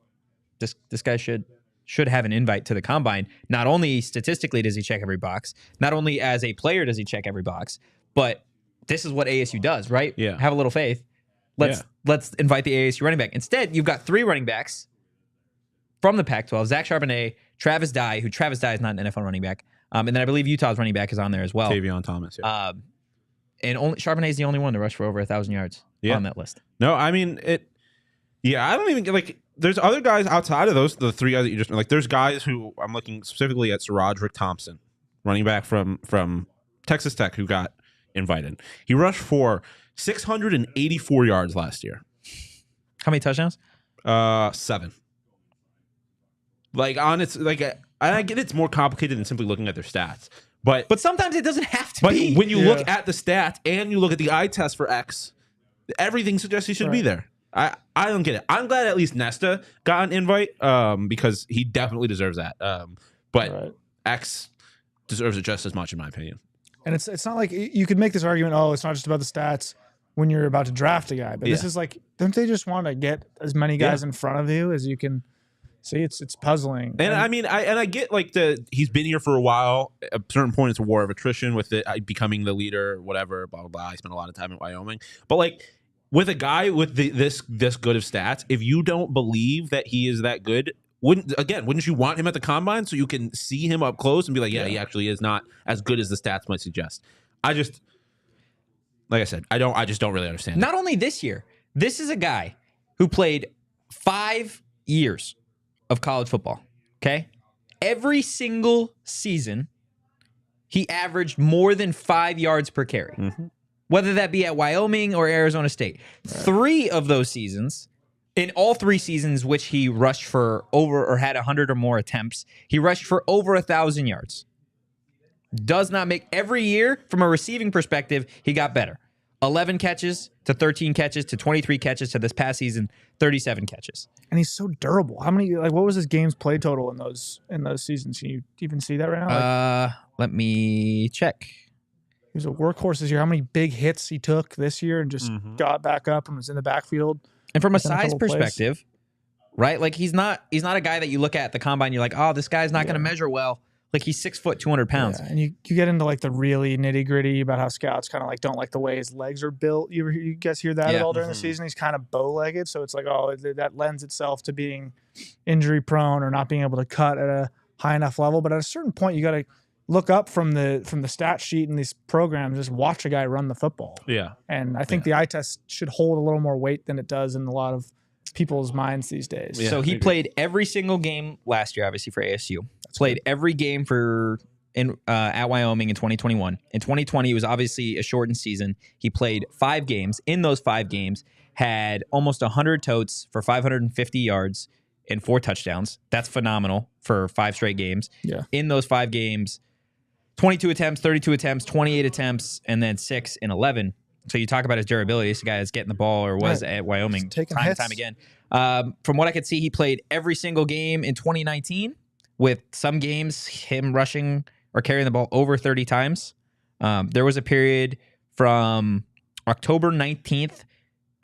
this guy should have an invite to the combine. Not only statistically does he check every box, not only as a player does he check every box, but this is what ASU does, right? Yeah. Have a little faith. Let's invite the ASU running back. Instead, you've got 3 running backs from the Pac-12, Zach Charbonnet, Travis Dye, who Travis Dye is not an NFL running back. And then I believe Utah's running back is on there as well. Tavion Thomas. Yeah. And Charbonnet is the only one to rush for over 1,000 yards on that list. No, I mean, I don't even get, like, there's other guys outside of those, the 3 guys that you just, like, there's guys who I'm looking specifically at Roderick Thompson, running back from Texas Tech, who got invited. He rushed for 684 yards last year. How many touchdowns? 7. Like, I get it's more complicated than simply looking at their stats. But sometimes it doesn't have to be. But when you look at the stats and you look at the eye test for X, everything suggests he should be there. I don't get it. I'm glad at least Nesta got an invite because he definitely deserves that. But X deserves it just as much, in my opinion. And it's not like you could make this argument, oh, it's not just about the stats when you're about to draft a guy. But this is like, don't they just want to get as many guys in front of you as you can see? It's puzzling. And I mean, I get like he's been here for a while. At a certain point, it's a war of attrition with it becoming the leader, whatever, blah, blah, blah. I spent a lot of time in Wyoming. But like, with a guy with this good of stats, if you don't believe that he is that good, wouldn't you want him at the combine so you can see him up close and be like, he actually is not as good as the stats might suggest? Like I said, I just don't really understand. Not only this year, this is a guy who played 5 years of college football. Okay, every single season, he averaged more than 5 yards per carry. Mm-hmm. Whether that be at Wyoming or Arizona State. 3 of those seasons, in all 3 seasons which he rushed for over or had 100 or more attempts, he rushed for over 1,000 yards. Does not make every year, from a receiving perspective, he got better. 11 catches to 13 catches to 23 catches to this past season, 37 catches. And he's so durable. How many, like, what was his games played total in those seasons? Can you even see that right now? Let me check. He was a workhorse this year. How many big hits he took this year and just got back up and was in the backfield. And from a size perspective, right? Like he's not a guy that you look at the combine, you're like, oh, this guy's not going to measure well. Like he's 6 foot, 200 pounds. Yeah. And you get into like the really nitty gritty about how scouts kind of like don't like the way his legs are built. You guys hear that at all during the season? He's kind of bow-legged. So it's like, oh, that lends itself to being injury prone or not being able to cut at a high enough level. But at a certain point, you got to look up from the stat sheet in these programs, just watch a guy run the football. Yeah. And I think the eye test should hold a little more weight than it does in a lot of people's minds these days. Yeah, so he played every single game last year, obviously, for ASU. Played every game at Wyoming in 2021. In 2020, it was obviously a shortened season. He played 5 games. In those 5 games, had almost 100 totes for 550 yards and 4 touchdowns. That's phenomenal for 5 straight games. Yeah. In those 5 games, 22 attempts, 32 attempts, 28 attempts, and then 6 and 11. So you talk about his durability. This guy is getting the ball, or was at Wyoming time and time again. From what I could see, he played every single game in 2019, with some games him rushing or carrying the ball over 30 times. There was a period from October 19th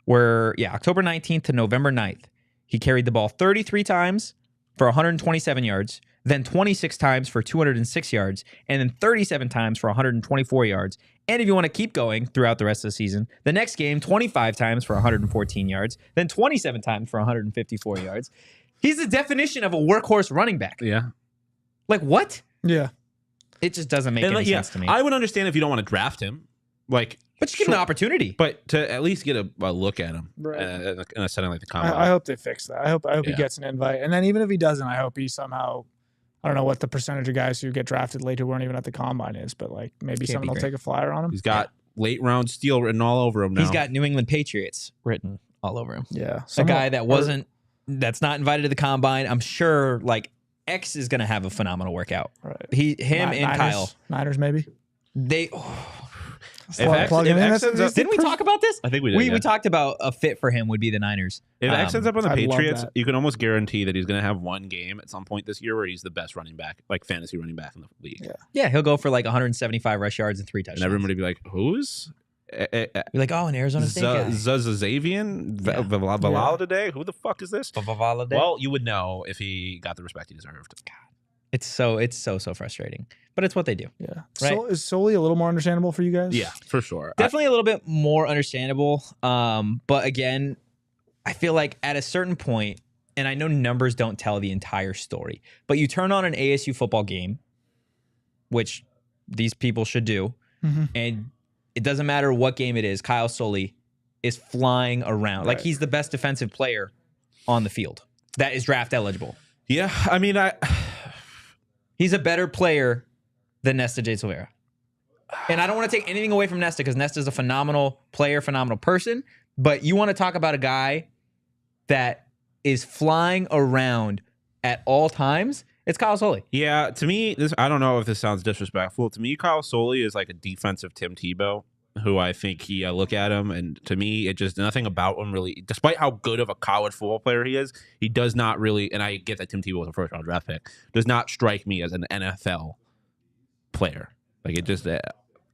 to November 9th. He carried the ball 33 times for 127 yards, then 26 times for 206 yards, and then 37 times for 124 yards. And if you want to keep going throughout the rest of the season, the next game, 25 times for 114 yards, then 27 times for 154 yards. He's the definition of a workhorse running back. Yeah. Like, what? Yeah. It just doesn't make any sense to me. I would understand if you don't want to draft him. Like, but you give him an opportunity. But to at least get a look at him Right. in a setting like the combine. I hope they fix that. I hope he gets an invite. And then even if he doesn't, I hope he somehow, I don't know what the percentage of guys who get drafted late who weren't even at the combine is, but like maybe someone will take a flyer on him. He's got late round steal written all over him now. He's got New England Patriots written all over him. Yeah. A guy that's not invited to the combine. I'm sure like X is going to have a phenomenal workout. Right. And Kyle. Niners maybe. Didn't we talk about this? I think we did. We talked about a fit for him would be the Niners. If X ends up on the I'd love Patriots, that. you can almost guarantee that he's going to have one game at some point this year where he's the best running back, like fantasy running back in the league. Yeah, he'll go for like 175 rush yards and 3 touchdowns. And everybody be like, who's? You're like, oh, an Arizona State guy. Xazavian Valladay? Who the fuck is this? Valladay? Well, you would know if he got the respect he deserved. It's so frustrating, but it's what they do. Yeah. Right. So is Soelle a little more understandable for you guys? Yeah, for sure. Definitely a little bit more understandable. But again, I feel like at a certain point, and I know numbers don't tell the entire story, but you turn on an ASU football game, which these people should do, and it doesn't matter what game it is, Kyle Soelle is flying around. Like he's the best defensive player on the field that is draft eligible. Yeah, I mean, He's a better player than Nesta Jade Silvera. And I don't want to take anything away from Nesta because Nesta is a phenomenal player, phenomenal person. But you want to talk about a guy that is flying around at all times, it's Kyle Soelle. Yeah, to me, I don't know if this sounds disrespectful. To me, Kyle Soelle is like a defensive Tim Tebow, who I think I look at him, and to me, it just nothing about him really, despite how good of a college football player he is, he does not really, and I get that Tim Tebow was a first round draft pick, does not strike me as an NFL player. Like it just, I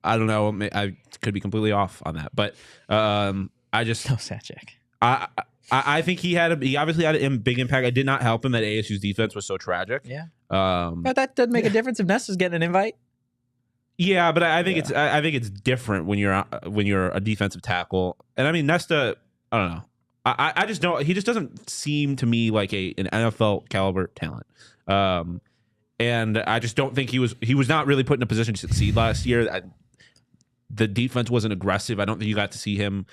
don't know, I could be completely off on that, but I just, No, sad Jack. I think he obviously had a big impact. I did not help him that ASU's defense was so tragic. Yeah. But that doesn't make a difference if Nesta's getting an invite. Yeah, but I think it's different when you're a defensive tackle. And I mean Nesta, I don't know. I just don't. He just doesn't seem to me like an NFL caliber talent. And I just don't think he was not really put in a position to succeed last year. The defense wasn't aggressive. I don't think you got to see him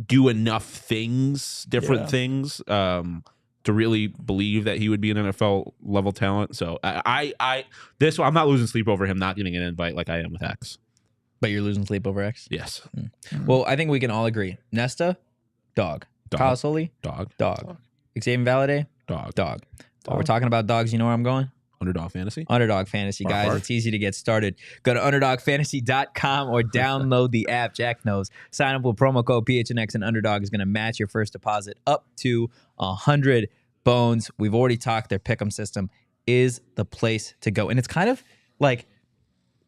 do enough things, different things, to really believe that he would be an NFL level talent. So I'm not losing sleep over him not getting an invite like I am with X. But you're losing sleep over X? Yes. Well, I think we can all agree. Nesta, dog. Kyle Soelle, dog. Xazavian Valladay, Dog. While we're talking about dogs, you know where I'm going? Underdog Fantasy. Underdog Fantasy, guys. It's easy to get started. Go to underdogfantasy.com or download the app. Jack knows. Sign up with promo code PHNX and Underdog is going to match your first deposit up to 100 bones. We've already talked. Their pick'em system is the place to go. And it's kind of like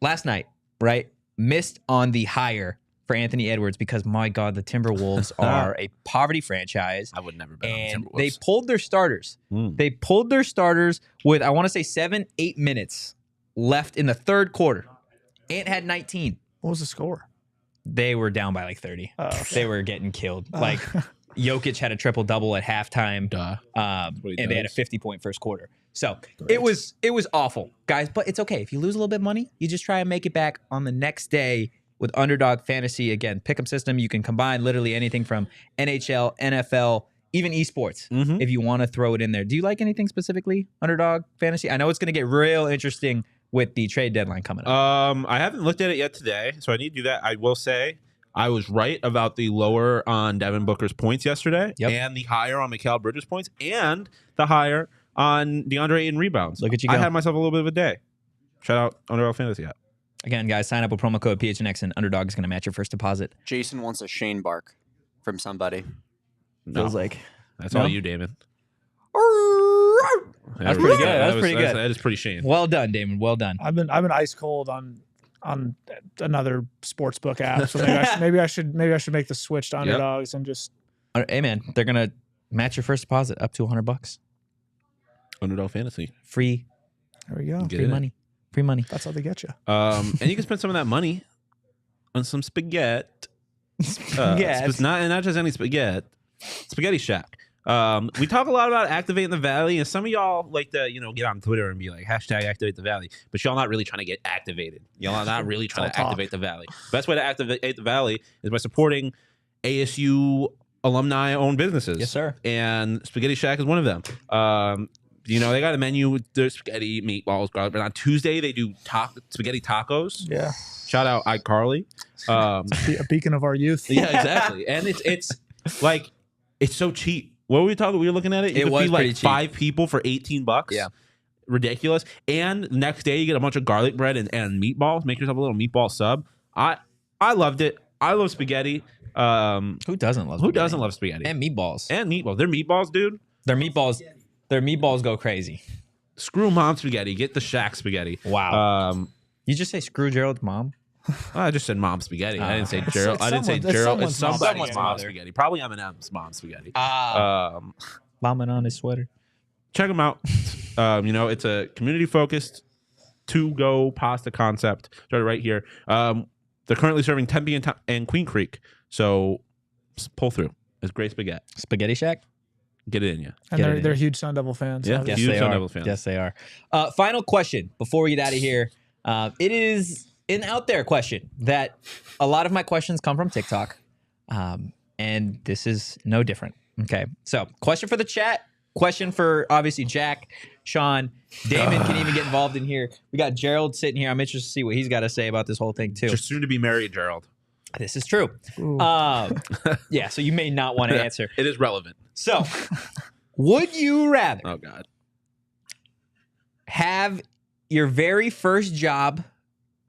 last night, right? Missed on the hire for Anthony Edwards because, my God, the Timberwolves are a poverty franchise. I would never bet on the And Timberwolves. they pulled their starters. They pulled their starters with, I want to say, 7-8 minutes left in the third quarter. Ant had 19. What was the score? They were down by like 30. They were getting killed. Like Jokic had a triple-double at halftime. And they had a 50-point first quarter. So it was awful, guys. But it's okay. If you lose a little bit of money, you just try and make it back on the next day with Underdog Fantasy. Again, pick'em system. You can combine literally anything from NHL, NFL, even esports, if you want to throw it in there. Do you like anything specifically, Underdog Fantasy? I know it's going to get real interesting with the trade deadline coming up. I haven't looked at it yet today, so I need to do that. I will say I was right about the lower on Devin Booker's points yesterday, and the higher on Mikal Bridges' points, and the higher on DeAndre Ayton rebounds. Look at you go. I had myself a little bit of a day. Shout out Underdog Fantasy app. Again, guys, sign up with promo code PHNX and Underdog is going to match your first deposit. Jason wants a Shane bark from somebody. Feels like that's all you, Damon. That's pretty good. That's pretty good. That is pretty Shane. Well done, Damon. Well done. I've been ice cold on another sportsbook app, so maybe I should make the switch to Underdogs and just. Hey man, they're gonna match your first deposit up to $100. Underdog Fantasy. Free There we go. Get free it. money. Free money. That's how they get you. And you can spend some of that money on some spaghetti. Spaghetti. Not just any spaghetti. Spaghetti Shack. We talk a lot about activating the Valley, and some of y'all like to, get on Twitter and be like, #activate the Valley, but y'all not really trying to get activated. Y'all are not really trying to activate the Valley. Best way to activate the Valley is by supporting ASU alumni-owned businesses. Yes, sir. And Spaghetti Shack is one of them. They got a menu with their spaghetti, meatballs, garlic, but on Tuesday they do spaghetti tacos. Yeah. Shout out iCarly. A beacon of our youth. Yeah, exactly. And it's like, it's so cheap. What were we talking? We were looking at it. You could was feed pretty like cheap. 5 people for $18. Yeah. Ridiculous. And the next day you get a bunch of garlic bread and meatballs. Make yourself a little meatball sub. I loved it. I love spaghetti. Who doesn't love? Who doesn't love spaghetti? And meatballs. And meatballs. They're meatballs, dude. Their meatballs go crazy. Screw mom spaghetti. Get the Shack spaghetti. Wow. You just say screw Gerald's mom? I just said mom spaghetti. I didn't say Gerald. it's I didn't say someone- it's Gerald. It's someone's somebody's mom mom spaghetti. spaghetti. Probably Eminem's mom spaghetti. Bombing on his sweater. Check them out. It's a community-focused to-go pasta concept. Started right here. They're currently serving Tempe and Queen Creek, so pull through. It's great spaghetti. Spaghetti Shack? Get it in you. And they're huge Sun Devil fans. Yeah. obviously. Huge Yes, they Sun are. Devil fans. Yes, they are. Final question before we get out of here. It is an out there question that a lot of my questions come from TikTok. And this is no different. Okay. So, question for the chat. Question for obviously Jack, Shawn, Damon can even get involved in here. We got Gerald sitting here. I'm interested to see what he's got to say about this whole thing too. Just soon to be married, Gerald. This is true. Yeah, so you may not want to answer. It is relevant. So, would you rather Oh, God. have your very first job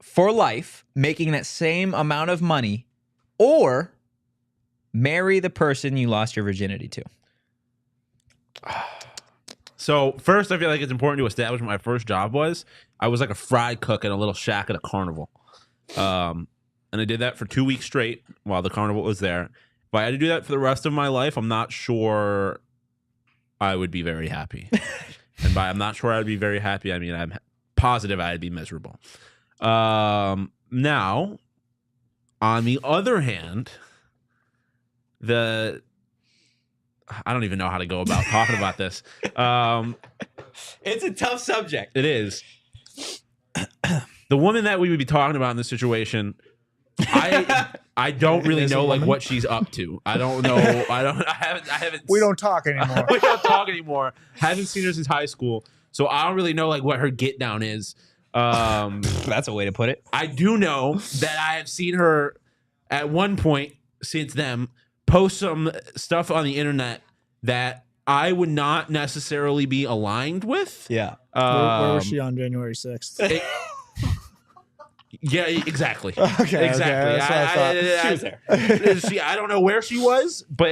for life making that same amount of money or marry the person you lost your virginity to? So, first, I feel like it's important to establish what my first job was. I was like a fry cook at a little shack at a carnival. And I did that for 2 weeks straight while the carnival was there. If I had to do that for the rest of my life, I'm not sure I would be very happy. And by I'm not sure I'd be very happy, I mean I'm positive I'd be miserable. Now, on the other hand, I don't even know how to go about talking about this. It's a tough subject. It is. The woman that we would be talking about in this situation, I don't really know like what she's up to. I don't know. I haven't. We don't talk anymore. We don't talk anymore. Haven't seen her since high school, so I don't really know like what her get down is. That's a way to put it. I do know that I have seen her at one point since then post some stuff on the internet that I would not necessarily be aligned with. Yeah. Where was she on January 6th? Yeah, exactly. Okay, exactly. that's what I thought. She was there. I don't know where she was, but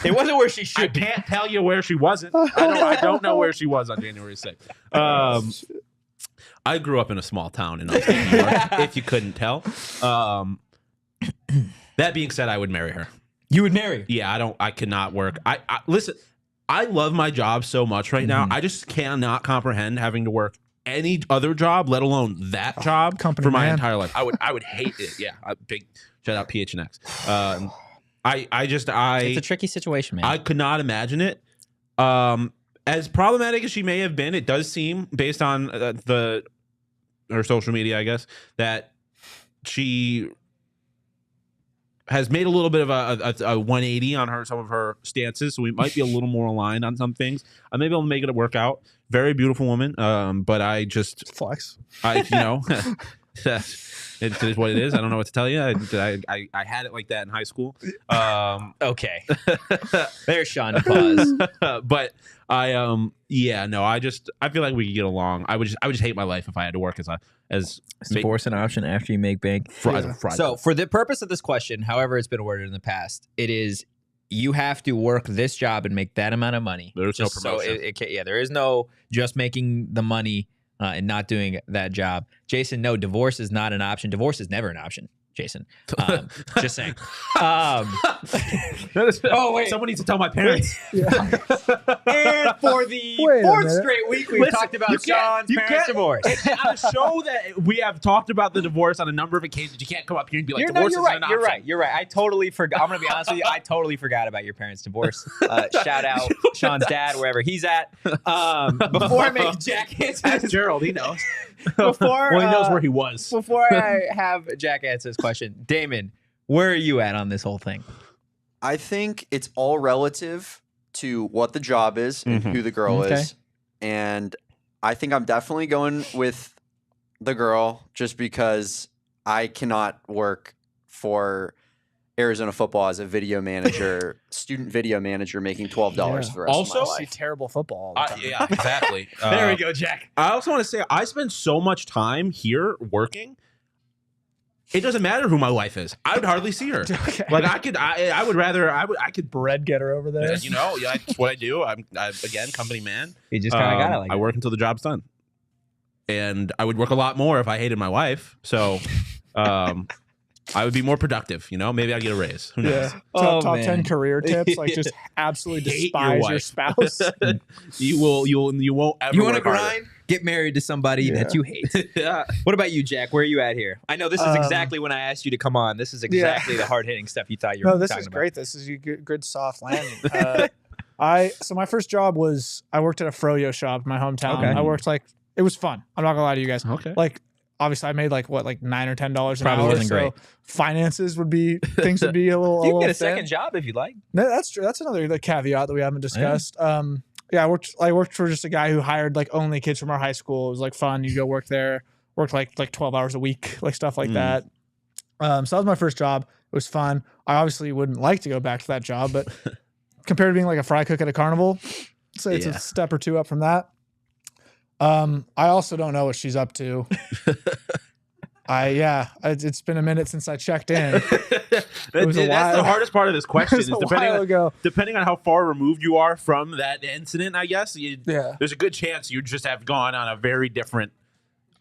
It wasn't where she I should be. can't tell you where she wasn't. I don't know where she was on January 6th. I grew up in a small town in upstate New York, if you couldn't tell. That being said, I would marry her. You would marry. Yeah, I could not work. I listen, I love my job so much right now. I just cannot comprehend having to work any other job, let alone that job, company for my man. entire life. I would hate it. Yeah, big shout out PHNX. It's a tricky situation, man. I could not imagine it. As problematic as she may have been, it does seem, based on her social media, I guess, that she has made a little bit of a 180 on some of her stances, so we might be a little more aligned on some things. Maybe I'll make it work out. Very beautiful woman, but I just Flex. it is what it is. I don't know what to tell you. I had it like that in high school. Okay. There's Shawn to pause. But I feel like we could get along. I would just hate my life if I had to work as Divorce an option after you make bank. So for the purpose of this question, however it's been worded in the past, it is you have to work this job and make that amount of money. There's no Just promotion. There is no just making the money and not doing that job. Jason, no, divorce is not an option. Divorce is never an option. Jason. Just saying. Oh wait, someone needs to tell my parents. And for the fourth straight week, we've talked about Shawn's parents' divorce. On a show that we have talked about the divorce on a number of occasions, you can't come up here and be like, divorce you're is an option. You're right. I totally forgot. I'm going to be honest with you. I totally forgot about your parents' divorce. Shout out Shawn's dad, wherever he's at. Before I make Jack answer Ask Gerald, he knows. Before well, he knows where he was. Before I have Jack answer this question, Damon, where are you at on this whole thing? I think it's all relative to what the job is and who the girl is. And I think I'm definitely going with the girl just because I cannot work for Arizona football as a video manager, student video manager, making $12 for the rest of my life. See terrible football all the time. Yeah, exactly. There we go, Jack. I also want to say I spend so much time here working. It doesn't matter who my wife is. I would hardly see her. Okay. Like I would rather I could bread getter over there. you know, yeah, that's what I do. I'm again company man. You just kind of got it like I work until the job's done. And I would work a lot more if I hated my wife. So I would be more productive, you know? Maybe I'd get a raise. Who knows? Top 10 career tips, like just absolutely despise your spouse. you won't ever. You want to work harder. grind? Get married to somebody that you hate. Yeah. What about you, Jack? Where are you at here? I know this is exactly when I asked you to come on. This is exactly the hard-hitting stuff you thought you were talking about. No, this is great. This is a good soft landing. So my first job was I worked at a froyo shop in my hometown. Okay. I worked it was fun. I'm not gonna lie to you guys. Okay. Obviously I made $9 or $10 an Probably hour. wasn't great. Finances would be things would be a little. You can get a thin. second job if you like. No, that's true. That's another caveat that we haven't discussed. I worked for just a guy who hired only kids from our high school. It was fun. You go work there, worked like 12 hours a week, stuff like that. So that was my first job. It was fun. I obviously wouldn't like to go back to that job, but compared to being a fry cook at a carnival, say it's a step or two up from that. I also don't know what she's up to. It's been a minute since I checked in. That's the hardest part of this question. Is depending on how far removed you are from that incident, I guess. There's a good chance you just have gone on a very different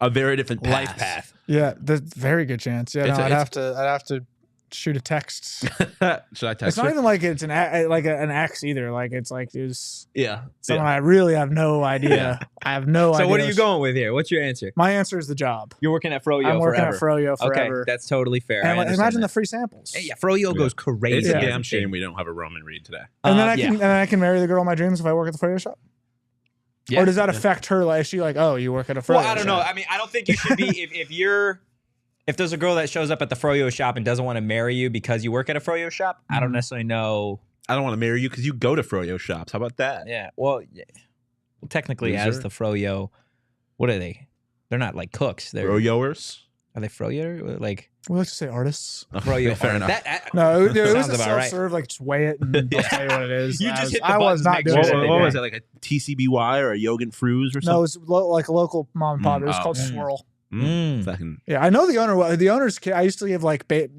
Life path. Yeah, there's very good chance. Yeah, I'd have to shoot a text. Should I text? It's not even like it's an ex either. It's someone I yeah. really have no idea. I have no idea. So what are you going with here? What's your answer? My answer is the job. You're working at Froyo I'm working forever. at Froyo forever. Okay, that's totally fair. And I imagine that. the free samples. Hey, Froyo goes crazy. It's a damn shame we don't have a Roman Reed today. And then I can marry the girl of my dreams if I work at the Froyo shop. Yeah. Or does that affect her? Is she oh, you work at a Froyo Well, I don't know. I mean, I don't think you should be if there's a girl that shows up at the Froyo shop and doesn't want to marry you because you work at a Froyo shop, I don't necessarily know. I don't want to marry you because you go to Froyo shops. How about that? Yeah. Well, technically, as the Froyo, what are they? They're not cooks. They're Froyoers. Are they Froyo? We like to say artists. Froyo. Fair enough. No, it was sounds a about right. self-serve. Just weigh it and I'll tell you what it is. You just hit the I was buttons, not make doing sure it. What was it, like a TCBY or a Yogan Fruz or something? No, it was a local mom and pop. It was called Swirl. Fucking. Yeah, I know the owner. The owner's kid. I used to give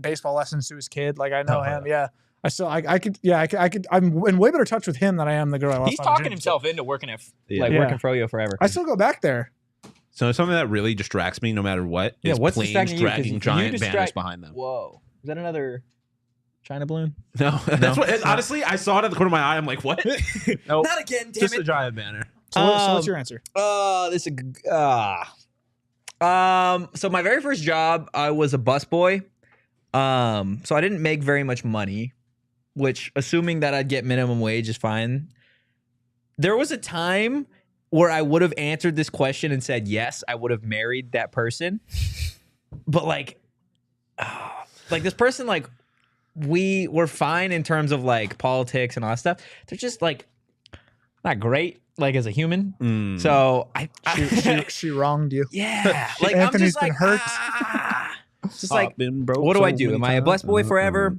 baseball lessons to his kid. I know him. Yeah, I still. I could. Yeah, I could. I'm in way better touch with him than I am the girl I lost. He's on the talking gym. himself into working at working Froyo forever. I still go back there. So something that really distracts me, no matter what, Yeah, is what's planes distracting you? 'Cause dragging you giant distract- banners behind them. Whoa, is that another China balloon? No, that's what. Honestly, I saw it at the corner of my eye. I'm like, what? Nope. Not again, damn Just it. a giant banner. So what's your answer? This is so my very first job, I was a busboy. So I didn't make very much money, which assuming that I'd get minimum wage is fine. There was a time where I would have answered this question and said yes, I would have married that person. But this person, we were fine in terms of politics and all that stuff. They're just not great as a human. So She wronged you. yeah, Anthony's been hurt. Just what do I do? Am I a busboy forever,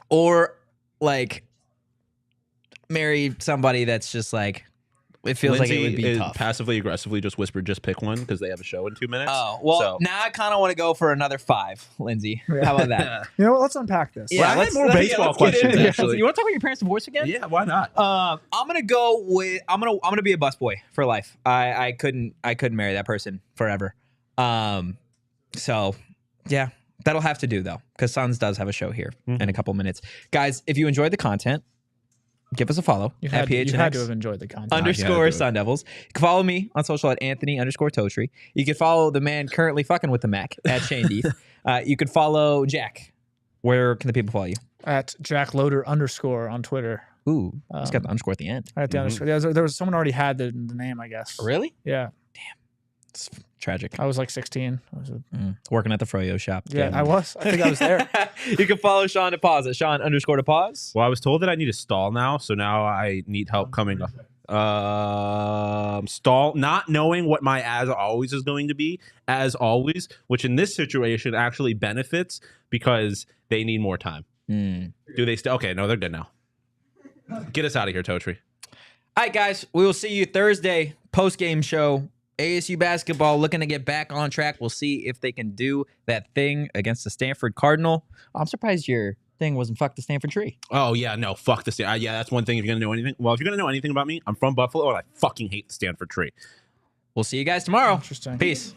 or marry somebody that's just it feels Lindsay like it would be is tough. passively aggressively just whispered, just pick one because they have a show in 2 minutes. Oh well, So- now I kind of want to go for another 5, Lindsay. How about that? You know what? Let's unpack this. Yeah, I had more baseball questions, actually. You want to talk about your parents' divorce again? Yeah, why not? I'm gonna go with I'm gonna be a busboy for life. I couldn't marry that person forever. So yeah, That'll have to do, though, because Suns does have a show here in a couple minutes. Guys, if you enjoyed the content, give us a follow You at had to PHNX have enjoyed the content. _ Sun Devils. You can follow me on social at Anthony _ Totri. You can follow the man currently fucking with the Mac at Shane Deeth. You can follow Jack. Where can the people follow you? At Jack Loder _ on Twitter. Ooh, he's got the underscore at the end. At the underscore. There was someone already had the name, I guess. Really? Yeah. It's tragic. I was like 16. Working at the Froyo shop. Yeah, I was. I think I was there. You can follow Shawn DePause at Shawn _ DePause. Well, I was told that I need a stall now, so now I need help coming up. Stall, not knowing what my as always is going to be, as always, which in this situation actually benefits because they need more time. Do they still? Okay, no, they're good now. Get us out of here, Totri. All right, guys, we will see you Thursday post-game show. ASU basketball looking to get back on track. We'll see if they can do that thing against the Stanford Cardinal. I'm surprised your thing wasn't fuck the Stanford tree. Oh, yeah, no, fuck the Stanford. Yeah, that's one thing if you're going to know anything. Well, if you're going to know anything about me, I'm from Buffalo, and I fucking hate the Stanford tree. We'll see you guys tomorrow. Interesting. Peace.